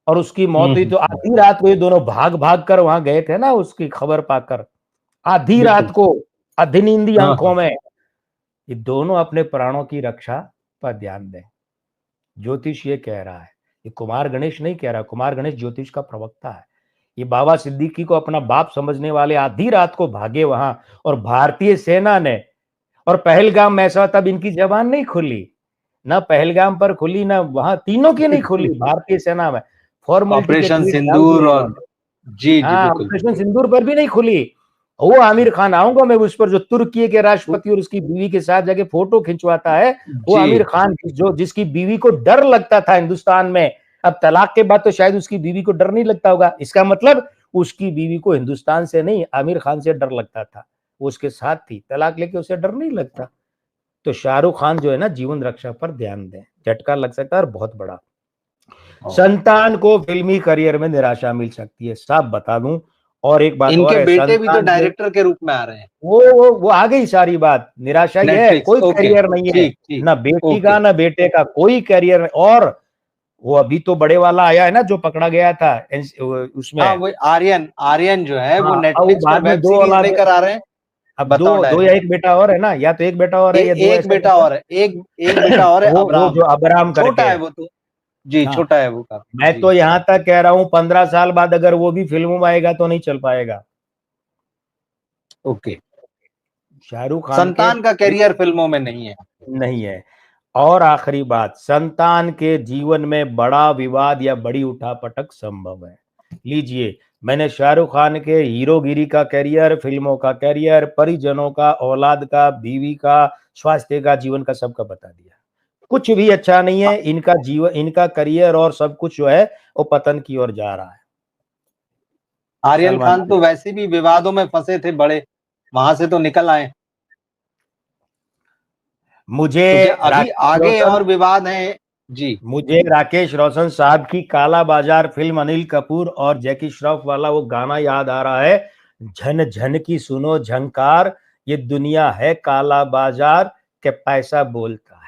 और उसकी मौत हुई, तो हम्म। आधी रात को ये दोनों भाग भाग कर वहां गए थे ना, उसकी खबर पाकर, आधी रात बिल्कुल। को, अधनींदी हाँ आंखों हाँ। में। ये दोनों अपने प्राणों की रक्षा पर ध्यान दें। ज्योतिष ये कह रहा है, ये कुमार गणेश नहीं कह रहा, कुमार गणेश ज्योतिष का प्रवक्ता है। ये बाबा सिद्दीकी को अपना बाप समझने वाले आधी रात को भागे वहां, और भारतीय सेना ने, और पहलगाम में ऐसा तब इनकी जबान नहीं खुली, ना पहलगाम पर खुली, ना वहां तीनों की नहीं खुली भारतीय सेना में। फॉर्मेलिटी के ऑपरेशन ट्वीट डाल सिंदूर दिए और इन्होंने। जी जी, हाँ, बिल्कुल ऑपरेशन बिल्कुल। सिंदूर पर भी नहीं खुली। वो आमिर खान, आऊंगा मैं उस पर, जो तुर्की के वो- राष्ट्रपति और उसकी बीवी के साथ जाके फोटो खिंचवाता है, वो जी। आमिर खान जो जिसकी बीवी को डर लगता था हिंदुस्तान में, अब तलाक के बाद तो शायद उसकी बीवी को डर नहीं लगता होगा। इसका मतलब उसकी बीवी को हिंदुस्तान से नहीं आमिर खान से डर लगता था, वो उसके साथ थी, तलाक लेके उसे डर नहीं लगता। तो शाहरुख खान जो है ना, जीवन रक्षा पर ध्यान दें, झटका लग सकता है और बहुत बड़ा। हाँ। संतान को फिल्मी करियर में निराशा मिल सकती है, साफ बता दूं। और एक बात और इनके है, बेटे भी तो संतान के, डायरेक्टर के रूप में आ रहे हैं। वो आ गई सारी बात, निराशा ही है, नेटफ्लिक्स, कोई ओके। करियर नहीं है, ठीक ठीक। ना बेटी ओके। का ना बेटे का कोई करियर नहीं। और वो अभी तो बड़े वाला आया है ना, जो पकड़ा गया था हाँ, उसमें। वो आर्यन, आर्यन जो है वो हाँ, अब वो नेटफ्लिक्स पर बाद में वेब दो सीरीज औलाद, लेकर आ रहे हैं। अब दो बताओ दो या डायरेक्टर। एक बेटा और है ना, या तो एक बेटा और है या दो, एक ऐसा बेटा कुछ और है, एक एक है। बेटा और है, वो अब्राम। जो अबराम करके छोटा है है। वो तो। जी, हाँ, छोटा है वो काफी, मैं जी। तो यहां तक कह रहा हूं 15 साल बाद अगर वो भी फिल्मों में आएगा तो नहीं चल पाएगा। ओके। शाहरुख खान के संतान का करियर फिल्मों में नहीं है। नहीं है। और आखिरी बात, संतान के जीवन में बड़ा विवाद या बड़ी उठापटक संभव है। लीजिए, मैंने शाहरुख खान के हीरोगिरी का करियर, फिल्मों का करियर, परिजनों का, औलाद का, बीवी का, स्वास्थ्य का, जीवन का, सबका बता दिया। कुछ भी अच्छा नहीं है इनका जीवन, इनका करियर और सब कुछ जो है वो पतन की ओर जा रहा है। आर्यन सलमान खान खान, तो वैसे भी विवादों में फंसे थे बड़े, वहां से तो निकल आए, मुझे क्योंकि अभी राकेश आगे रोशन और विवाद हैं। जी। मुझे राकेश रोशन साहब की काला बाजार फिल्म, अनिल कपूर और जैकी श्रॉफ वाला वो गाना याद आ रहा है, झन झन की सुनो झंकार, ये दुनिया है काला बाजार के पैसा बोलता है।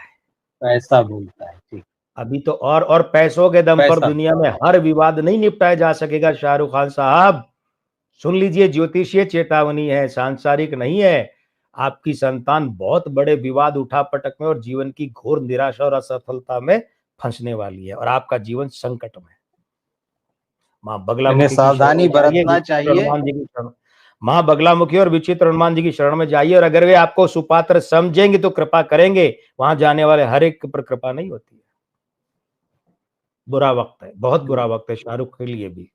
पैसा बोलता है, ठीक। अभी तो और पैसों के दम पर पैसा। दुनिया में हर विवाद नहीं निपटाया जा सकेगा। शाहरुख खान साहब सुन लीजिए, ज्योतिषीय चेतावनी है, सांसारिक नहीं है। आपकी संतान बहुत बड़े विवाद उठापटक में और जीवन की घोर निराशा और असफलता में फंसने वाली है और आपका जीवन संकट में। माँ इन्हें बगलामुखी की शरण सावधानी में जाइए, बरतना विचित्र चाहिए। हनुमान जी की शरण, माँ बगलामुखी और विचित्र हनुमान जी की शरण में जाइए, और अगर वे आपको सुपात्र समझेंगे तो कृपा करेंगे। वहां जाने वाले हर एक पर कृपा नहीं होती है। बुरा वक्त है, बहुत बुरा वक्त है शाहरुख के लिए भी।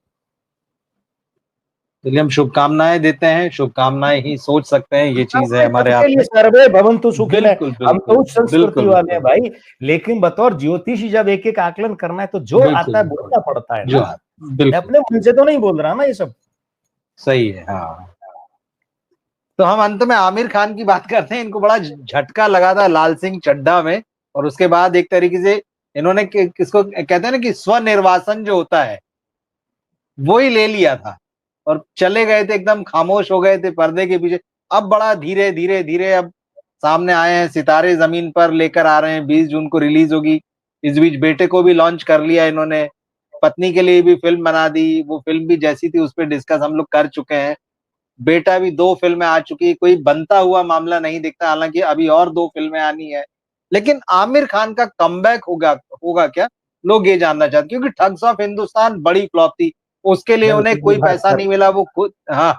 चलिए हम शुभकामनाएं देते हैं, शुभकामनाएं ही सोच सकते हैं, ये चीज है हमारे हाथ सबके लिए में। सर्वे भवन्तु सुखिनः। बिल्कुल हम बिल्कुल तो उच्च संस्कृति बिल्कुल वाले हैं बिल्कुल भाई, लेकिन बतौर ज्योतिषी जब एक एक आकलन करना है तो जो बिल्कुल आता है बिल्कुल बोलना पड़ता है जो ना। मैं बिल्कुल अपने मन से तो नहीं बोल रहा ना ये सब। सही है। हाँ, तो हम अंत में आमिर खान की बात करते हैं। इनको बड़ा झटका लगा था लाल सिंह चड्ढा में, और उसके बाद एक तरीके से इन्होंने किसको कहते हैं ना कि स्वनिर्वासन जो होता है वो ही ले लिया था, और चले गए थे, एकदम खामोश हो गए थे पर्दे के पीछे। अब बड़ा धीरे धीरे धीरे अब सामने आए हैं, सितारे जमीन पर लेकर आ रहे हैं, 20 जून को रिलीज होगी। इस बीच बेटे को भी लॉन्च कर लिया इन्होंने, पत्नी के लिए भी फिल्म बना दी, वो फिल्म भी जैसी थी उस पर डिस्कस हम लोग कर चुके हैं। बेटा भी 2 फिल्में आ चुकी है, कोई बनता हुआ मामला नहीं दिखता, हालांकि अभी और 2 फिल्में आनी है। लेकिन आमिर खान का कमबैक होगा होगा क्या, लोग ये जानना चाहते, क्योंकि ठग्स ऑफ हिंदुस्तान बड़ी फ्लॉप थी। उसके लिए मैं उन्हें उसी की कोई बात पैसा कर नहीं मिला, वो खुद हाँ,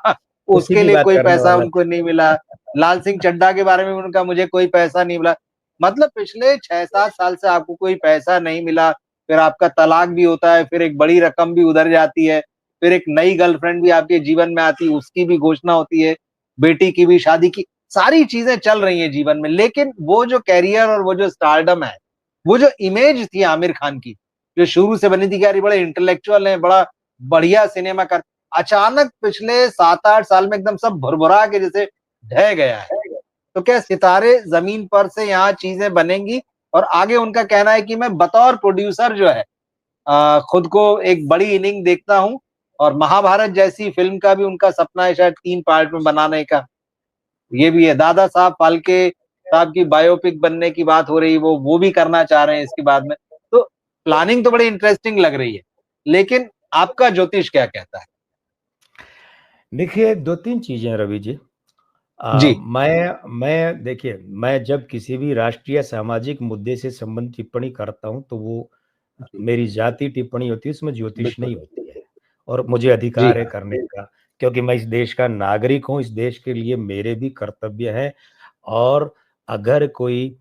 उसी उसके की लिए बात कोई करने पैसा वाला उनको था। नहीं मिला। लाल सिंह चड्ढा के बारे में उनका मुझे कोई पैसा नहीं मिला। मतलब पिछले 6-7 साल से आपको कोई पैसा नहीं मिला, फिर आपका तलाक भी होता है, फिर एक बड़ी रकम भी उधर जाती है, फिर एक नई गर्लफ्रेंड भी आपके जीवन में आती है, उसकी भी घोषणा होती है, बेटी की भी शादी की, सारी चीजें चल रही हैं जीवन में। लेकिन वो जो कैरियर और वो जो स्टारडम है, वो जो इमेज थी आमिर खान की, जो शुरू से बनी थी कि यार ये बड़े इंटेलेक्चुअल हैं, बड़ा बढ़िया सिनेमा कर, अचानक पिछले 7-8 साल में एकदम सब भुरभुरा के जैसे ढह गया है। तो क्या सितारे जमीन पर से यहाँ चीजें बनेंगी? और आगे उनका कहना है कि मैं बतौर प्रोड्यूसर जो है खुद को एक बड़ी इनिंग देखता हूँ, और महाभारत जैसी फिल्म का भी उनका सपना है शायद 3 पार्ट में बनाने का। ये भी है, दादा साहब फाल्के साहब की बायोपिक बनने की बात हो रही है, वो भी करना चाह रहे हैं इसके बाद में। तो प्लानिंग तो बड़ी इंटरेस्टिंग लग रही है, लेकिन आपका ज्योतिष क्या कहता है? देखिए 2-3 चीजें हैं रवि जी। जी मैं देखिए, मैं जब किसी भी राष्ट्रीय सामाजिक मुद्दे से संबंधित टिप्पणी करता हूँ तो वो जी मेरी जाति टिप्पणी होती है, उसमें ज्योतिष बिल्कुल नहीं होती है, और मुझे जी अधिकार है करने का, क्योंकि मैं इस देश का नागरिक हूँ। इस देश के लिए मेरे भी कर्तव्य है। और अगर कोई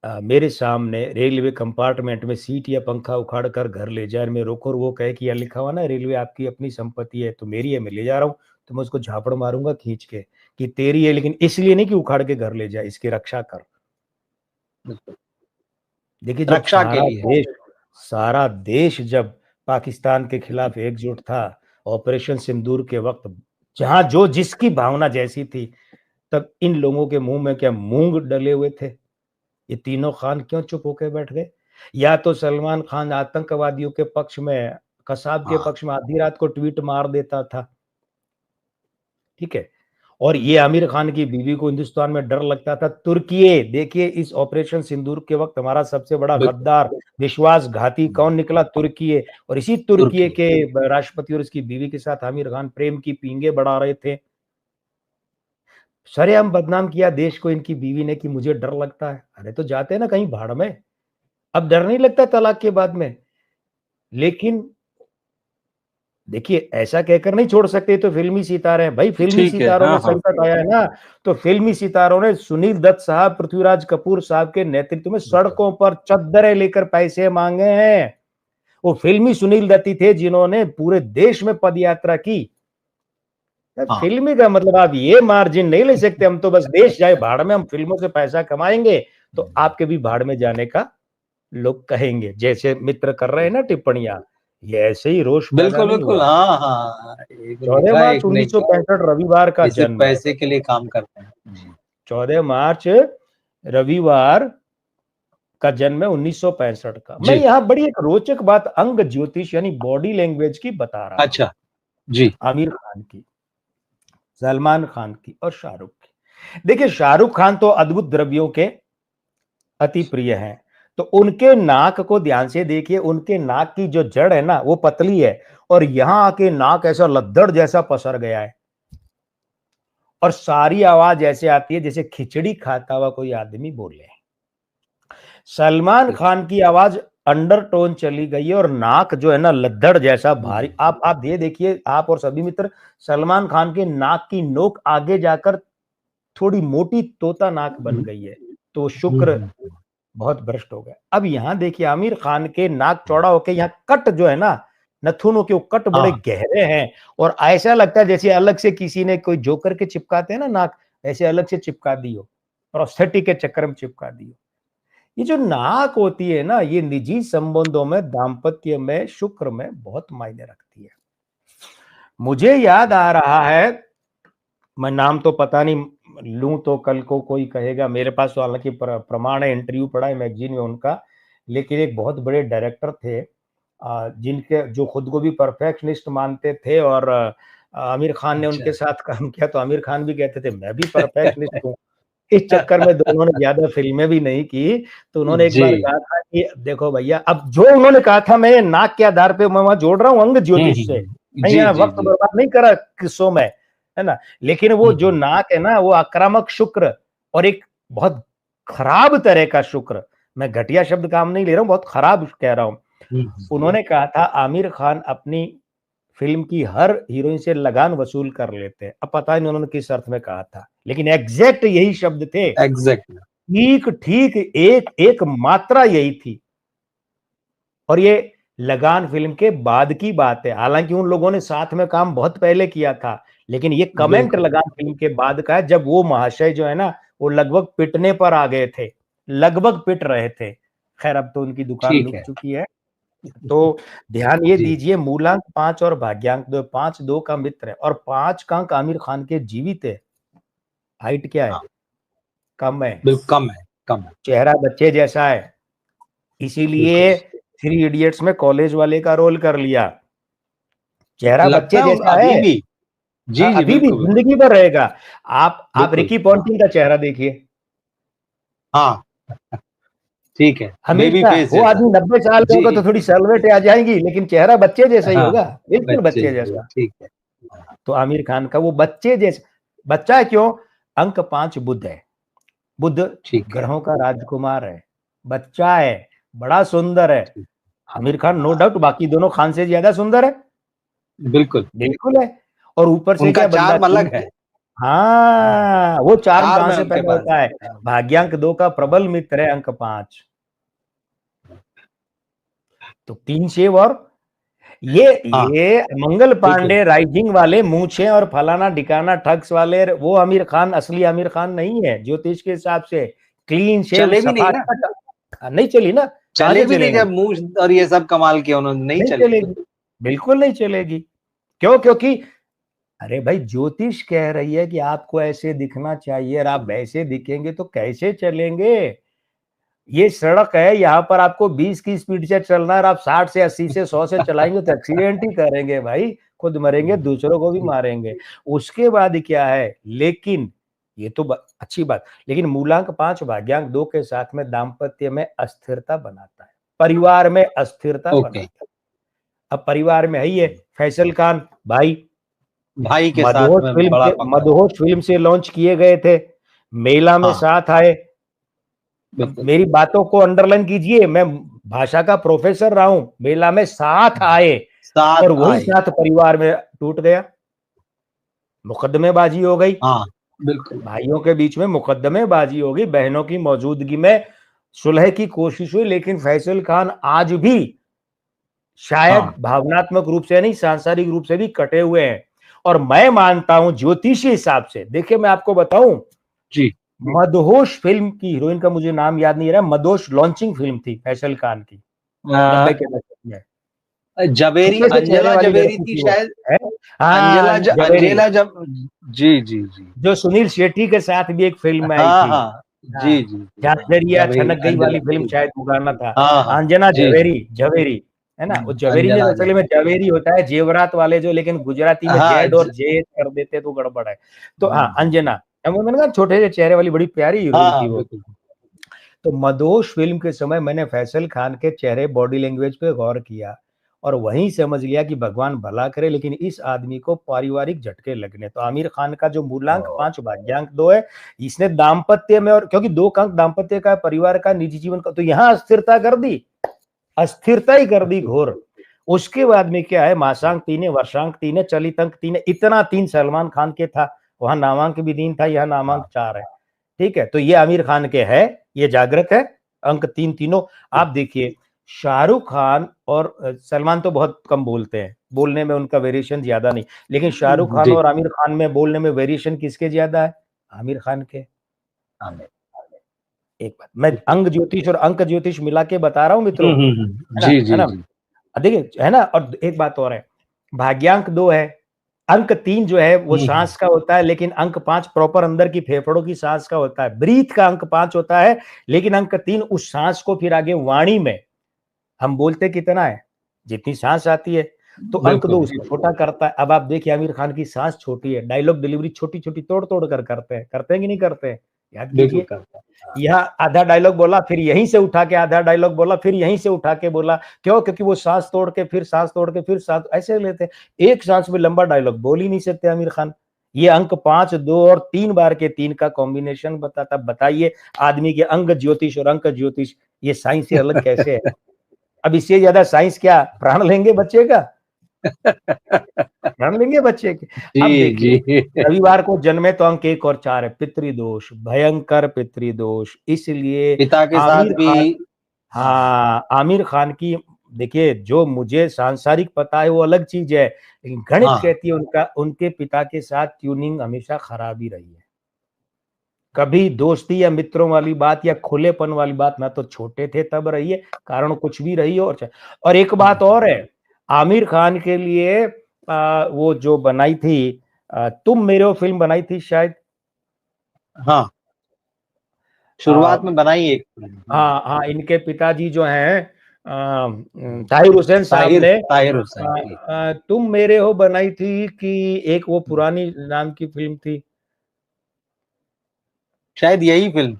मेरे सामने रेलवे कंपार्टमेंट में सीट या पंखा उखाड़ कर घर ले जाए, मैं रोकूं और वो कहे कि यार लिखा हुआ ना रेलवे आपकी अपनी संपत्ति है तो मेरी है, मैं ले जा रहा हूँ, तो मैं उसको झापड़ मारूंगा खींच के कि तेरी है, लेकिन इसलिए नहीं कि उखाड़ के घर ले जाए, इसकी रक्षा कर। बिल्कुल देखिए जब रक्षा के लिए। सारा देश जब पाकिस्तान के खिलाफ एकजुट था, ऑपरेशन सिंदूर के वक्त, जहां जो जिसकी भावना जैसी थी, तब इन लोगों के मुंह में क्या मूंग डले हुए थे? ये तीनों खान क्यों चुप होकर बैठ गए? या तो सलमान खान आतंकवादियों के पक्ष में, कसाब के हाँ पक्ष में आधी रात को ट्वीट मार देता था, ठीक है, और ये आमिर खान की बीवी को हिंदुस्तान में डर लगता था। तुर्की, देखिए इस ऑपरेशन सिंदूर के वक्त हमारा सबसे बड़ा बिल्कुल गद्दार, विश्वासघाती कौन निकला? तुर्की। और इसी तुर्की तुर्की के राष्ट्रपति और उसकी बीवी के साथ आमिर खान प्रेम की पींगे बढ़ा रहे थे। सरेआम बदनाम किया देश को इनकी बीवी ने कि मुझे डर लगता है। अरे तो जाते हैं ना कहीं भाड़ में, अब डर नहीं लगता तलाक के बाद में। लेकिन देखिए ऐसा कहकर नहीं छोड़ सकते तो फिल्मी सितारे हैं भाई, फिल्मी ठीक है। सितारों में हाँ हाँ संकट आया है ना, तो फिल्मी सितारों ने सुनील दत्त साहब, पृथ्वीराज कपूर साहब के नेतृत्व में बिल्कुल सड़कों पर चद्दरें लेकर पैसे मांगे हैं। वो फिल्मी सुनील दत्त ही थे जिन्होंने पूरे देश में पदयात्रा की। हाँ फिल्मी का मतलब आप ये मार्जिन नहीं ले सकते, हम तो बस देश जाए भाड़ में, हम फिल्मों से पैसा कमाएंगे तो आपके भी भाड़ में जाने का लोग कहेंगे, जैसे मित्र कर रहे हैं ना टिप्पणियां, ये ऐसे ही रोष पैदा बिल्कुल नहीं बिल्कुल। हुआ। हाँ हाँ, एक 14 लिखा है मार्च एक ने कि 1965 रविवार का ये सिर्फ जन्म है। पैसे के लिए काम करते हैं। 14 मार्च रविवार का जन्म है 1965 का। मैं जी यहाँ बड़ी एक रोचक बात अंग ज्योतिष यानी बॉडी लैंग्वेज की बता रहा हूं। अच्छा। जी आमिर खान की, सलमान खान की और शाहरुख की। देखिए शाहरुख खान तो अद्भुत द्रव्यों के अति प्रिय हैं, तो उनके नाक को ध्यान से देखिए, उनके नाक की जो जड़ है ना वो पतली है, और यहां आके नाक ऐसा लद्दड़ जैसा पसर गया है, और सारी आवाज ऐसे आती है जैसे खिचड़ी खाता हुआ कोई आदमी बोले। सलमान जी खान की आवाज अंडरटोन चली गई है और नाक जो है ना लद्दड़ जैसा भारी। आप ये देखिए, आप और सभी मित्र, सलमान खान के नाक की नोक आगे जाकर थोड़ी मोटी तोता नाक बन गई है, तो शुक्र बहुत भ्रष्ट हो गया। अब यहाँ देखिए आमिर खान के नाक चौड़ा होके यहाँ कट जो है ना, नथुनों के वो कट बड़े गहरे हैं और ऐसा लगता है जैसे अलग से किसी ने कोई जोकर के चिपकाते हैं ना नाक, ऐसे अलग से चिपका दी हो, प्रोस्थेटिक के चक्कर में चिपका दी हो। ये जो नाक होती है ना, ये निजी संबंधों में, दाम्पत्य में, शुक्र में बहुत मायने रखती है। मुझे याद आ रहा है, मैं नाम तो पता नहीं लूं तो कल को कोई कहेगा, मेरे पास तो हालांकि प्रमाण है, इंटरव्यू पढ़ा है मैगजीन में उनका, लेकिन एक बहुत बड़े डायरेक्टर थे जिनके जो खुद को भी परफेक्शनिस्ट मानते थे और आमिर खान ने उनके साथ काम किया तो आमिर खान भी कहते थे मैं भी परफेक्शनिस्ट हूँ। इस चक्कर में दोनों ने ज्यादा फिल्में भी नहीं की, तो उन्होंने एक बार कहा था कि देखो भैया, अब जो उन्होंने कहा था मैं नाक के आधार पे मैं वहां जोड़ रहा हूँ अंग ज्योतिष से, नहीं वक्त बर्बाद नहीं करा किस्सों में, है ना, लेकिन वो जो नाक है ना, वो आक्रामक शुक्र और एक बहुत खराब तरह का शुक्र, मैं घटिया शब्द काम नहीं ले रहा हूँ, बहुत खराब कह रहा हूँ। उन्होंने कहा था आमिर खान अपनी फिल्म की हर हीरोइन से लगान वसूल कर लेते हैं। अब पता नहीं उन्होंने किस अर्थ में कहा था, लेकिन एग्जैक्ट यही शब्द थे, एग्जैक्ट ठीक ठीक एक एक मात्रा यही थी। और ये लगान फिल्म के बाद की बात है, हालांकि उन लोगों ने साथ में काम बहुत पहले किया था, लेकिन ये कमेंट लगान फिल्म के बाद का है, जब वो महाशय जो है ना वो लगभग पिटने पर आ गए थे, लगभग पिट रहे थे। खैर अब तो उनकी दुकान लुट चुकी है। तो ध्यान ये दीजिए, मूलांक 5 और भाग्यांक 2, 5 2 का मित्र है और 5 का अंक आमिर खान के जीवित है। हाइट क्या है? कम है, कम है, कम है। चेहरा बच्चे जैसा है, इसीलिए 3 इडियट्स में कॉलेज वाले का रोल कर लिया। चेहरा बच्चे जैसा है, अभी भी अभी भी जिंदगी भर रहेगा। आप रिकी पॉन्टिंग का चेहरा देखिए, हाँ ठीक है, हमेशा वो आदमी 90 साल का होगा तो थोड़ी सलवटें आ जाएंगी, लेकिन चेहरा बच्चे जैसा ही होगा, बिल्कुल बच्चे जैसा। ठीक है, तो आमिर खान का वो बच्चे जैसा, बच्चा है क्यों? अंक 5 बुध है, बुध ग्रहों का राजकुमार है, बच्चा है, बड़ा सुंदर है। आमिर खान नो डाउट बाकी दोनों खान से ज्यादा सुंदर है, बिल्कुल बिल्कुल है। और ऊपर से क्या चार्म अलग है, हाँ वो चार्म कहां से पैदा होता है? भाग्यांक 2 का प्रबल मित्र है अंक 5, तो 3 सेव। और ये मंगल पांडे राइजिंग वाले मूछे और फलाना ढिकाना ठग्स वाले, वो आमिर खान असली आमिर खान नहीं है ज्योतिष के हिसाब से। क्लीन शेव नहीं चली ना, चले भी नहीं जब मूछ और ये सब कमाल किया उन्होंने, नहीं चलेगी, बिल्कुल नहीं चलेगी। क्यों? क्योंकि अरे भाई ज्योतिष कह रही है कि आपको ऐसे दिखना चाहिए और आप वैसे दिखेंगे तो कैसे चलेंगे? ये सड़क है, यहाँ पर आपको 20 की स्पीड से चलना है और आप 60 से 80 से 100 से चलाएंगे तो एक्सीडेंट ही करेंगे भाई, खुद मरेंगे दूसरों को भी मारेंगे। उसके बाद क्या है, लेकिन ये तो अच्छी बात, लेकिन मूलांक 5 भाग्यांक 2 के साथ में दाम्पत्य में अस्थिरता बनाता है, परिवार में अस्थिरता बनाता है। अब परिवार में है ही है फैसल खान भाई के साथ मदहोश फिल्म से लॉन्च किए गए थे, मेला में साथ आए। मेरी बातों को अंडरलाइन कीजिए, मैं भाषा का प्रोफेसर रहा हूं, मेला में साथ आए और वही साथ परिवार में टूट गया, मुकदमेबाजी हो गई। हाँ बिल्कुल, भाइयों के बीच में मुकदमेबाजी हो गई, बहनों की मौजूदगी में सुलह की कोशिश हुई, लेकिन फैसल खान आज भी शायद भावनात्मक रूप से नहीं सांसारिक रूप से भी कटे हुए हैं। और मैं मानता हूं ज्योतिषी हिसाब से, देखिए मैं आपको बताऊं जी, मदहोश फिल्म की हीरोइन का मुझे नाम याद नहीं रहा, मदहोश लॉन्चिंग फिल्म थी फैसल खान की 90 के दशक में, जवेरी, अंजला जवेरी थी शायद, अंजला जी जी जी, जो सुनील शेट्टी के साथ भी एक फिल्म में आई थी, जी जी, झांझरिया छनक गई वाली फिल्म शायद वो गाना था, अंजना जवेरी है ना, वो जवेरी में असल में जवेरी होता है जेवरात वाले जो, लेकिन गुजराती में जेड और जे कर देते तो गड़बड़ है। तो हाँ अंजना, मैंने कहा छोटे से चेहरे वाली बड़ी प्यारी हीरोइन थी वो। तो मदहोश फिल्म के समय मैंने फैसल खान के चेहरे बॉडी लैंग्वेज पे गौर किया और वहीं समझ लिया कि भगवान भला करे, लेकिन इस आदमी को पारिवारिक झटके लगने। तो आमिर खान का जो मूलांक 5 भाग्यांक 2 है, इसने दाम्पत्य में, और क्योंकि 2 का अंक दाम्पत्य का, परिवार का, निजी जीवन का, तो यहाँ अस्थिरता कर दी। अस्थिरता ही कर दी घोर। उसके बाद में क्या है, मासांक 3 है, वर्षांक 3 है, चलित अंक 3 है, इतना 3 सलमान खान के था, वहां नामांक भी 3 था, यहाँ नामांक 4 है। ठीक है, तो ये आमिर खान के है, ये जागृत है, अंक 3 तीनों। आप देखिए शाहरुख खान और सलमान तो बहुत कम बोलते हैं, बोलने में उनका वेरिएशन ज्यादा नहीं, लेकिन शाहरुख खान और आमिर खान में बोलने में वेरिएशन किसके ज्यादा है? आमिर खान के। एक बात मैं अंग ज्योतिष और अंक ज्योतिष मिला के बता रहा हूं मित्रों, है ना, जी है जी ना? जी। देखिए, है ना, और एक बात और है, भाग्यांक 2 है, अंक 3 जो है वो सांस का होता है, लेकिन अंक 5 प्रॉपर अंदर की फेफड़ों की सांस का होता है। ब्रीथ का अंक 5 होता है, लेकिन अंक 3 उस सांस को फिर आगे वाणी में हम बोलते कितना है, जितनी सांस आती है, तो अंक 2 उसे छोटा करता है। अब आप देखिए आमिर खान की सांस छोटी है, डायलॉग डिलीवरी छोटी छोटी तोड़ तोड़ कर करते हैं कि नहीं करते हैं? याद कीजिए, यहाँ आधा डायलॉग बोला, फिर यहीं से उठा के आधा डायलॉग बोला, फिर यहीं से उठा के बोला। क्यों? क्योंकि वो सांस तोड़ के फिर सांस तोड़ के फिर सांस ऐसे लेते हैं। एक सांस में लंबा डायलॉग बोल ही नहीं सकते आमिर खान। ये अंक 5, 2 और 3 बार के 3 का कॉम्बिनेशन बताता। बताइए आदमी के अंग ज्योतिष और अंक ज्योतिष ये साइंस से अलग कैसे है? अब इससे ज्यादा साइंस क्या प्राण लेंगे बच्चे का? प्राण लेंगे बच्चे के। अब जी देखिए जी। रविवार को जन्मे तो अंक 1 और 4 है, पितृदोष, भयंकर पितृदोष। इसलिए पिता के साथ आमिर भी। खान, हाँ आमिर खान की, देखिए जो मुझे सांसारिक पता है वो अलग चीज है, लेकिन गणित हाँ कहती है उनका उनके पिता के साथ ट्यूनिंग हमेशा खराब ही रही है। कभी दोस्ती या मित्रों वाली बात या खुलेपन वाली बात ना तो छोटे थे तब रही है, कारण कुछ भी रही हो। और एक बात और है, आमिर खान के लिए वो जो बनाई थी तुम मेरे हो फिल्म बनाई थी शायद। हाँ, शुरुआत में बनाई एक फिल्म। हाँ हाँ, इनके पिताजी जो हैं ताहिर हुसैन साहब ताहिर ने ताहिर हुसैन की। तुम मेरे हो बनाई थी कि एक वो पुरानी नाम की फिल्म थी, शायद यही फिल्म।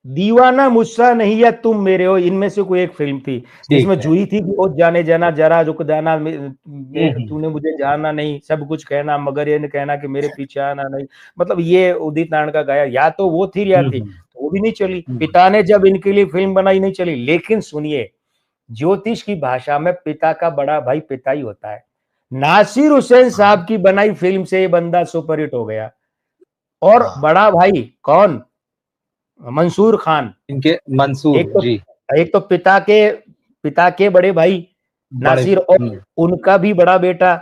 दीवाना मुझसा नहीं या तुम मेरे हो, इनमें से कोई एक फिल्म थी ठीक जिसमें है। जूही थी कि ओ जाने जाना जरा रुक जाना, हम्म। तूने मुझे जाना नहीं, सब कुछ कहना मगर ये नहीं कहना कि मेरे पीछे आना नहीं। मतलब ये उदित नारायण का गाया, या तो वो थी या थी, तो वो भी नहीं चली। पिता ने जब इनके लिए फिल्म बनाई नहीं चली। लेकिन सुनिए, ज्योतिष की भाषा में पिता का बड़ा भाई पिता ही होता है। नासिर हुसैन साहब की बनाई फिल्म से ये बंदा सुपरहिट हो गया। और बड़ा भाई कौन? मंसूर खान। इनके मंसूर एक तो जी। एक तो पिता के बड़े भाई बड़े। नासिर, और उनका भी बड़ा बेटा,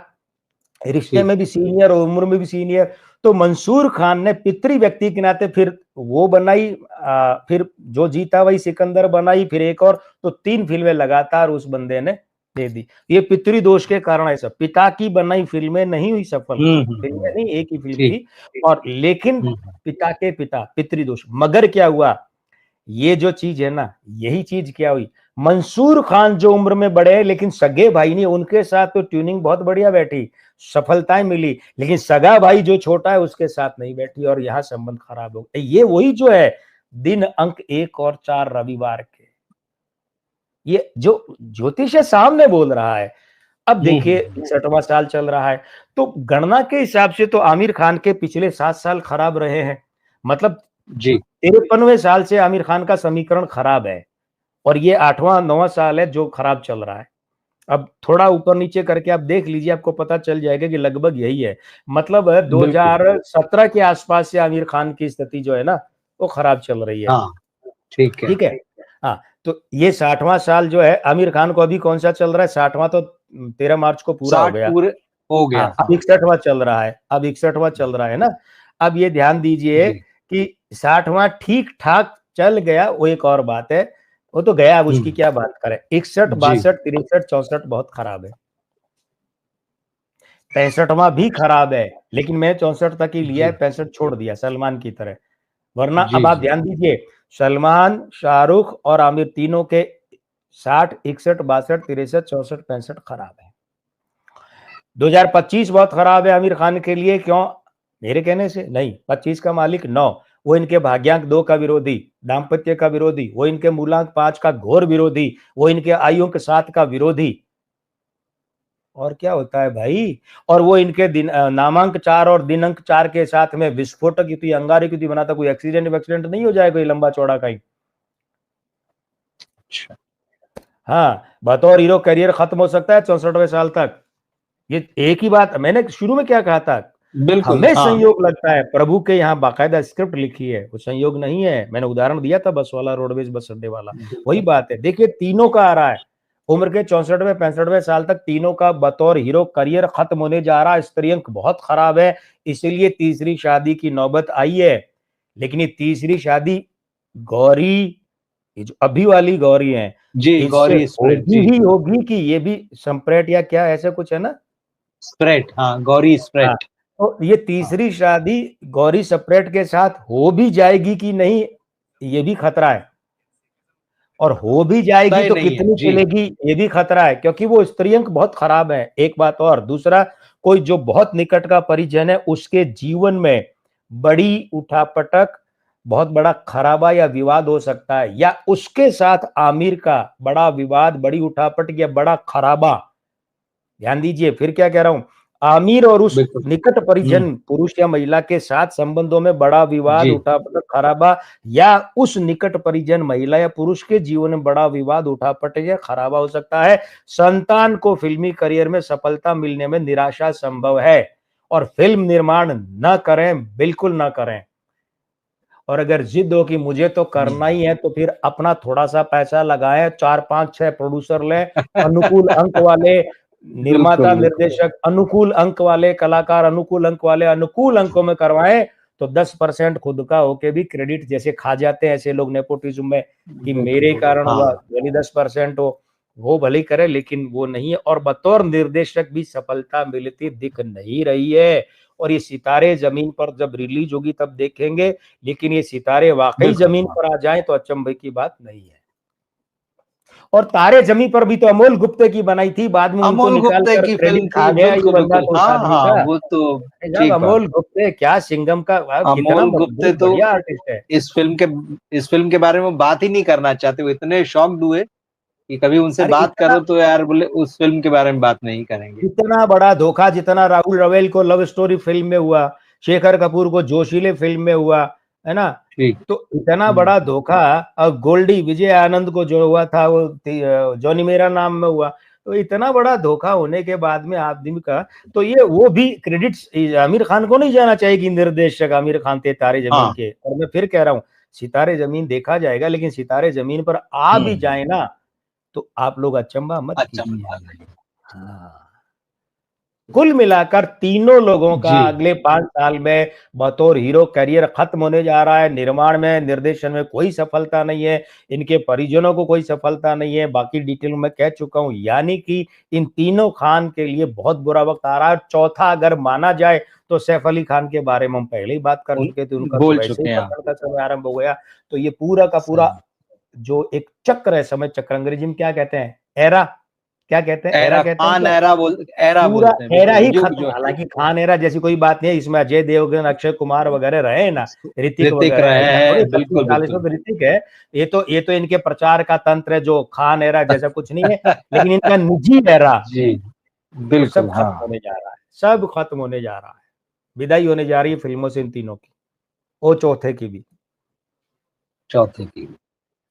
रिश्ते ठीक। में भी सीनियर और उम्र में भी सीनियर। तो मंसूर खान ने पितृ व्यक्ति के नाते फिर वो बनाई, फिर जो जीता वही सिकंदर बनाई, फिर एक और, तो 3 फिल्में लगातार उस बंदे ने दे दी। ये पितृ दोष के कारण ऐसा, पिता की बनाई फिल्में नहीं हुई सफल, फिल्में नहीं, एक ही फिल्म ठीक। थी। और लेकिन पिता के पिता पितृदोष। मगर क्या हुआ, ये जो चीज है ना, यही चीज क्या हुई, मंसूर खान जो उम्र में बड़े हैं लेकिन सगे भाई नहीं, उनके साथ तो ट्यूनिंग बहुत बढ़िया बैठी, सफलताएं मिली, लेकिन सगा भाई जो छोटा है उसके साथ नहीं बैठी, और यहां संबंध खराब हो गए। ये वही जो है दिन अंक 1 और 4 रविवार के, ये जो ज्योतिष सामने बोल रहा है। अब देखिए 61वां साल चल रहा है, तो गणना के हिसाब से तो आमिर खान के पिछले 7 साल खराब रहे हैं। मतलब जी। 53वें साल से आमिर खान का समीकरण खराब है, और ये 8वां 9वां साल है जो खराब चल रहा है। अब थोड़ा ऊपर नीचे करके आप देख लीजिए, आपको पता चल जाएगा कि लगभग यही है। मतलब 2017 के आसपास से आमिर खान की स्थिति जो है ना, वो खराब चल रही है। हाँ ठीक है। ठीक है, हाँ। तो ये 60वां साल जो है आमिर खान को, अभी कौन सा चल रहा है? 60वां तो 13 मार्च को पूरा हो 60 गया। पूरे हो गया। हाँ, अब 61वां चल रहा है, अब 61वां चल रहा है ना। अब ये ध्यान दीजिए जी। कि 60वां ठीक ठाक चल गया, वो एक और बात है, वो तो गया, अब उसकी क्या बात करें। 61, जी 62, 63, 64 बहुत खराब है। 65वां भी खराब है, लेकिन मैं 64 तक ही लिया है, जी 65 छोड़ दिया सलमान की तरह। वरना जी अब आप जी। ध्यान दीजिए, सलमान, शाहरुख और आमिर तीनों के 60, 61, 62, 63, 64, 65 खराब है। 2025 बहुत खराब है आमिर खान के लिए। क्यों? मेरे कहने से नहीं, 25 का मालिक 9, वो इनके भाग्यांक 2 का विरोधी, दाम्पत्य का विरोधी, वो इनके मूलांक 5 का घोर विरोधी, वो इनके आयुंक 7 का विरोधी। और क्या होता है भाई? और वो इनके दिन नामांक 4 और दिनांक 4 के साथ में विस्फोटक युति, अंगारक युति बनाता, कोई एक्सीडेंट नहीं हो जाए कोई लंबा चौड़ा कहीं। हाँ, बतौर हीरो करियर खत्म हो सकता है 64वें साल तक। ये एक ही बात मैंने शुरू में क्या कहा था, बिल्कुल हमें हाँ। संयोग लगता है, प्रभु के यहाँ बाकायदा स्क्रिप्ट लिखी है, वो संयोग नहीं है। मैंने उदाहरण दिया था बस वाला, रोडवेज बस अड्डे वाला, वही बात है। देखिए तीनों का आ रहा है, उम्र के 64वें 65वें साल तक तीनों का बतौर हीरो करियर खत्म होने जा रहा है। स्त्री अंक बहुत खराब है, इसीलिए तीसरी शादी की नौबत आई है। लेकिन ये तीसरी शादी गौरी, ये जो अभी वाली गौरी है, जी, इससे गौरी स्प्रेड होगी जी। ही होगी कि ये भी संप्रेट या क्या ऐसा कुछ है ना। स्प्रेट, हाँ, गौरी हाँ, स्प्रेट। तो ये हाँ, तीसरी शादी गौरी सेपरेट के साथ हो भी जाएगी कि नहीं, ये भी खतरा है। और हो भी जाएगी तय तो नहीं है कितनी जी। चलेगी, ये भी खतरा है, क्योंकि वो स्त्री अंक बहुत खराब है। एक बात और, दूसरा, कोई जो बहुत निकट का परिजन है उसके जीवन में बड़ी उठापटक, बहुत बड़ा खराबा या विवाद हो सकता है, या उसके साथ आमिर का बड़ा विवाद, बड़ी उठापटक या बड़ा खराबा। ध्यान दीजिए, फिर क्या कह रहा हूं, आमिर और उस बिल्कुल। निकट परिजन पुरुष या महिला के साथ संबंधों में बड़ा विवाद, जी, उठापटक, खराबा, या उस निकट परिजन महिला या पुरुष के जीवन में बड़ा विवाद, उठापटक या खराबा हो सकता है। संतान को फिल्मी करियर में सफलता मिलने में निराशा संभव है, और फिल्म निर्माण न करें, बिल्कुल ना करें। और अगर जिद हो कि मुझे तो करना ही है, तो फिर अपना थोड़ा सा पैसा लगाएं, 4 5 6 प्रोड्यूसर लें, अनुकूल अंक वाले निर्माता बिल्कुल, बिल्कुल। निर्देशक, अनुकूल अंक वाले कलाकार, अनुकूल अंक वाले, अनुकूल अंकों में करवाएं। तो 10% खुद का होके भी क्रेडिट जैसे खा जाते हैं ऐसे लोग नेपोटिज्म में, कि मेरे बिल्कुल, कारण हुआ, हाँ। यानी 10% हो, वो भले ही करे, लेकिन वो नहीं है। और बतौर निर्देशक भी सफलता मिलती दिख नहीं रही है। और ये सितारे जमीन पर जब रिलीज होगी तब देखेंगे, लेकिन ये सितारे वाकई बिल्कुल, जमीन हाँ। पर आ जाएं तो अचंभे की बात नहीं है। और तारे जमीन पर भी तो अमोल गुप्ते की बनाई थी, बाद में उनको अमोल निकाल गुप्ते कर की क्रेडिट फ़िल्म खा थी, गया ये बिल्कुल, बंदा बिल्कुल। तो उस हाँ, आदमी हाँ, का। वो तो अरे साहब, ठीक बात अमोल है। गुप्ते क्या सिंघम का, कितना अमोल गुप्ते मजबूत तो बढ़िया आर्टिस्ट है। इस फ़िल्म के इस फ़िल्म के बारे में बात ही नहीं करना चाहते, वो इतने शॉक्ड हुए कि कभी उनसे अरे बात इतना करो तो यार बोले उस फ़िल्म के बारे में बात नहीं करेंगे। इतना बड़ा धोखा जितना राहुल रवेल को लव स्टोरी फिल्म में हुआ, शेखर कपूर को जोशीले फिल्म में हुआ, है ना, ठीक। तो इतना हुँ, बड़ा धोखा अब गोल्डी विजय आनंद को जो हुआ था, वो जॉनी मेरा नाम में हुआ। तो इतना बड़ा धोखा होने के बाद में आदमी का, तो ये वो भी क्रेडिट्स आमिर खान को नहीं जाना चाहिए कि निर्देशक आमिर खान थे तारे जमीन हाँ। के। और मैं फिर कह रहा हूँ, सितारे जमीन देखा जाएगा, लेकिन सितारे जमीन पर आ भी हुँ, जाए ना, तो आप लोग अचंभा मत कीजिए। अचंभा नहीं। हाँ, कुल मिलाकर तीनों लोगों का जी, अगले 5 साल में बतौर हीरो करियर खत्म होने जा रहा है। निर्माण में, निर्देशन में कोई सफलता नहीं है, इनके परिजनों को कोई सफलता नहीं है, बाकी डिटेल में कह चुका हूं। यानी कि इन तीनों खान के लिए बहुत बुरा वक्त आ रहा है। चौथा अगर माना जाए तो सैफ अली खान के बारे में हम पहले ही बात कर उन चुके थे, उनका तो बोल वैसे ही चुके हैं आप। पतन का समय आरंभ हो गया। तो ये पूरा का पूरा सही। जो एक चक्र है, समय चक्र, अंग्रेजी में क्या कहते हैं, एरा, क्या कहते हैं, एरा एरा, कहते हैं खान क्या, एरा पूरा बोलते हैं, एरा बिल्कुल, ही युग खत्म। जो है। हालांकि खान एरा जैसी कोई बात नहीं है, इसमें अजय देवगन, अक्षय कुमार वगैरह रहे ना, ऋतिक ऋतिक वगैरह, रहे ऐसा थोड़ी हैं, 25 बिल्कुल, 40 में बिल्कुल। तो ऋतिक है। ये तो इनके प्रचार का तंत्र है, जो खान एरा जैसा कुछ नहीं है। लेकिन इनका निजी एरा, जी, वो सब बिल्कुल, खत्म हाँ। होने जा रहा है, सब खत्म होने जा रहा है। विदाई होने जा रही है फिल्मों से इन तीनों की, वो चौथे की भी। चौथे की।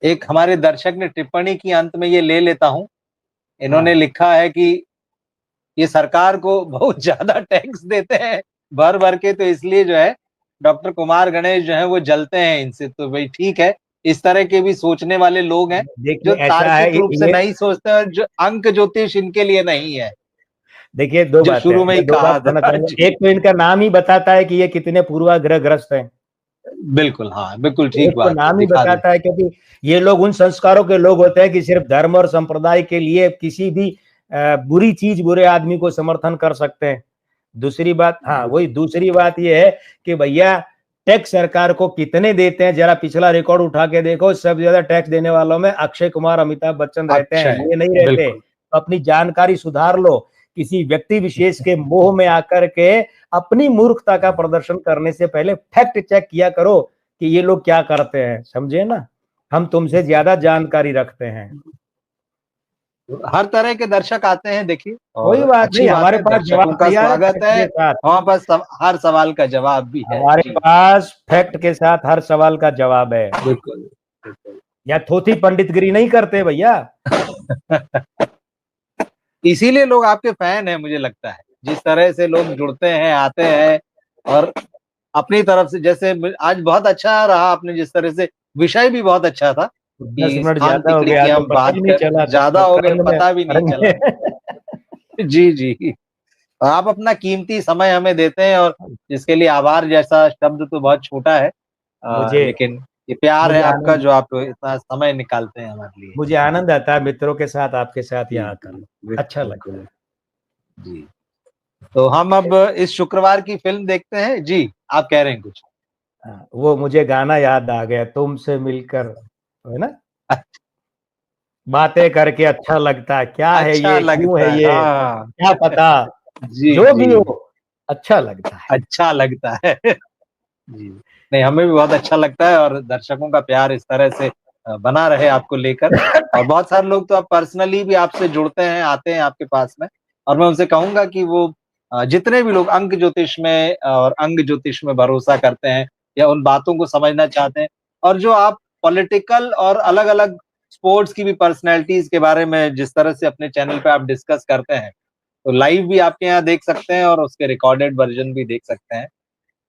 एक हमारे दर्शक ने टिप्पणी की, अंत में ये ले लेता हूँ। इन्होंने हाँ, लिखा है कि ये सरकार को बहुत ज़्यादा टैक्स देते हैं भर-भर के, तो इसलिए जो है डॉक्टर कुमार गणेश जो हैं वो जलते हैं इनसे। तो भई ठीक है, इस तरह के भी सोचने वाले लोग हैं, देखिए जो ऐसा है, तार्किक रूप से नहीं सोचते और जो अंक ज्योतिष इनके लिए नहीं है, देखिए दो जो बातें, शुरू में ही मैं दो बात कहा कहना था। चाहूंगा। जी, एक तो इनका नाम ही बताता है कि ये कितने पूर्वाग्रह ग्रस्त हैं। बिल्कुल, हाँ, बिल्कुल एक ठीक तो बात है, नाम ही दिखा बताता देते है, क्योंकि ये लोग उन संस्कारों के लोग होते हैं कि सिर्फ धर्म और संप्रदाय के लिए किसी भी बुरी चीज, बुरे आदमी को समर्थन कर सकते हैं। दूसरी बात, हाँ हैं। वही दूसरी बात ये है कि भैया टैक्स सरकार को कितने देते हैं, जरा पिछला रिकॉर्ड उठा के देखो, सबसे ज्यादा टैक्स देने वालों में अक्षय कुमार, अमिताभ बच्चन रहते हैं, अक्षय, ये नहीं रहते। बिल्कुल। तो अपनी जानकारी सुधार लो। किसी व्यक्ति विशेष के मोह में आकर के अपनी मूर्खता का प्रदर्शन करने से पहले फैक्ट चेक किया करो कि ये लोग क्या करते हैं, समझे ना, हम तुमसे ज्यादा जानकारी रखते हैं। हर तरह के दर्शक आते हैं देखिए, कोई और बात नहीं, अच्छी बात हमारे है, पास दर्शकों जवाब का तैयार है स्वागत फैक्ट है। के साथ। वहाँ पर हर सवाल का जवाब भी है। हमारे जी, पास फैक्ट के साथ हर सवाल का जवाब है। बिल्कुल, बिल्कुल। या थोथी पंडितगिरी नहीं करते भैया। इसीलिए लोग आपके फैन हैं, मुझे लगता है, जिस तरह से लोग जुड़ते हैं, आते हैं और अपनी तरफ से, जैसे आज बहुत अच्छा रहा, आपने जिस तरह से, विषय भी बहुत अच्छा था 10 कि मिनट स्थान ज्यादा हो तिकड़ी गया की तो हम पता बात भी नहीं कर, चला, ज्यादा कब हो गए रंग में पता भी नहीं रंग चला। में। जी जी। आप अपना कीमती समय हमें देते हैं, और जिसके लिए आभार जैसा शब्द तो बहुत छोटा है, मुझे लेकिन ये प्यार है मुझे आपका, आनंद जो आप इतना समय निकालते हैं हमारे लिए। मुझे आनंद आता है मित्रों के साथ, आपके साथ जी यहाँ जी, आकर अच्छा बिल्कुल लगता बिल्कुल। जी, तो हम है। अब इस शुक्रवार की फिल्म देखते हैं जी। आप कह रहे हैं कुछ? हाँ, वो मुझे गाना याद आ गया, तुमसे मिलकर, है ना, बातें करके अच्छा लगता है, क्या है अच्छा ये, क्यों है लगता है, ये, हाँ। क्या पता, जी जो जी, भी हो अच्छा लगता है। अच्छा लगता है। जी, नहीं, हमें भी बहुत अच्छा लगता है, और दर्शकों का प्यार इस तरह से बना रहे आपको लेकर। और बहुत सारे लोग तो आप पर्सनली भी आपसे जुड़ते हैं, आते हैं आपके पास में, और मैं उनसे कहूंगा कि वो जितने भी लोग अंक ज्योतिष में और अंग ज्योतिष में भरोसा करते हैं, या उन बातों को समझना चाहते हैं, और जो आप पॉलिटिकल और अलग अलग स्पोर्ट्स की भी पर्सनैलिटीज के बारे में जिस तरह से अपने चैनल पे आप डिस्कस करते हैं, तो लाइव भी आपके यहाँ देख सकते हैं, और उसके रिकॉर्डेड वर्जन भी देख सकते हैं।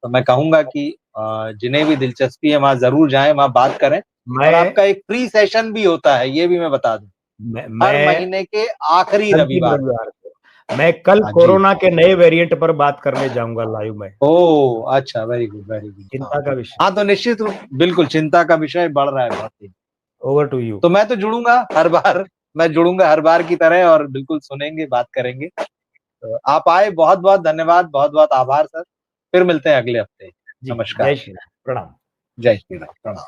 तो मैं कहूंगा कि जिन्हें भी दिलचस्पी है वहां जरूर जाएं, वहां बात करें। और मैं आपका एक फ्री सेशन भी होता है, ये भी मैं बता दूं, हर मैं महीने के आखिरी अंतिम रविवार को। रविवार को मैं कल हाँ जी। कोरोना के नए वेरिएंट पर बात करने जाऊंगा लाइव में, ओ अच्छा, वेरी गुड वेरी गुड। हाँ चिंता का विषय। हाँ, तो निश्चित रूप, बिल्कुल चिंता का विषय बढ़ रहा है बहुत ही। Over to you. तो मैं तो जुड़ूंगा हर बार, मैं जुड़ूंगा हर बार की तरह, और बिल्कुल सुनेंगे, बात करेंगे। तो आप आए, बहुत बहुत धन्यवाद, बहुत बहुत आभार सर। फिर मिलते हैं अगले हफ्ते। जी, नमस्कार। जय श्री राम, प्रणाम। जय श्री राम, प्रणाम।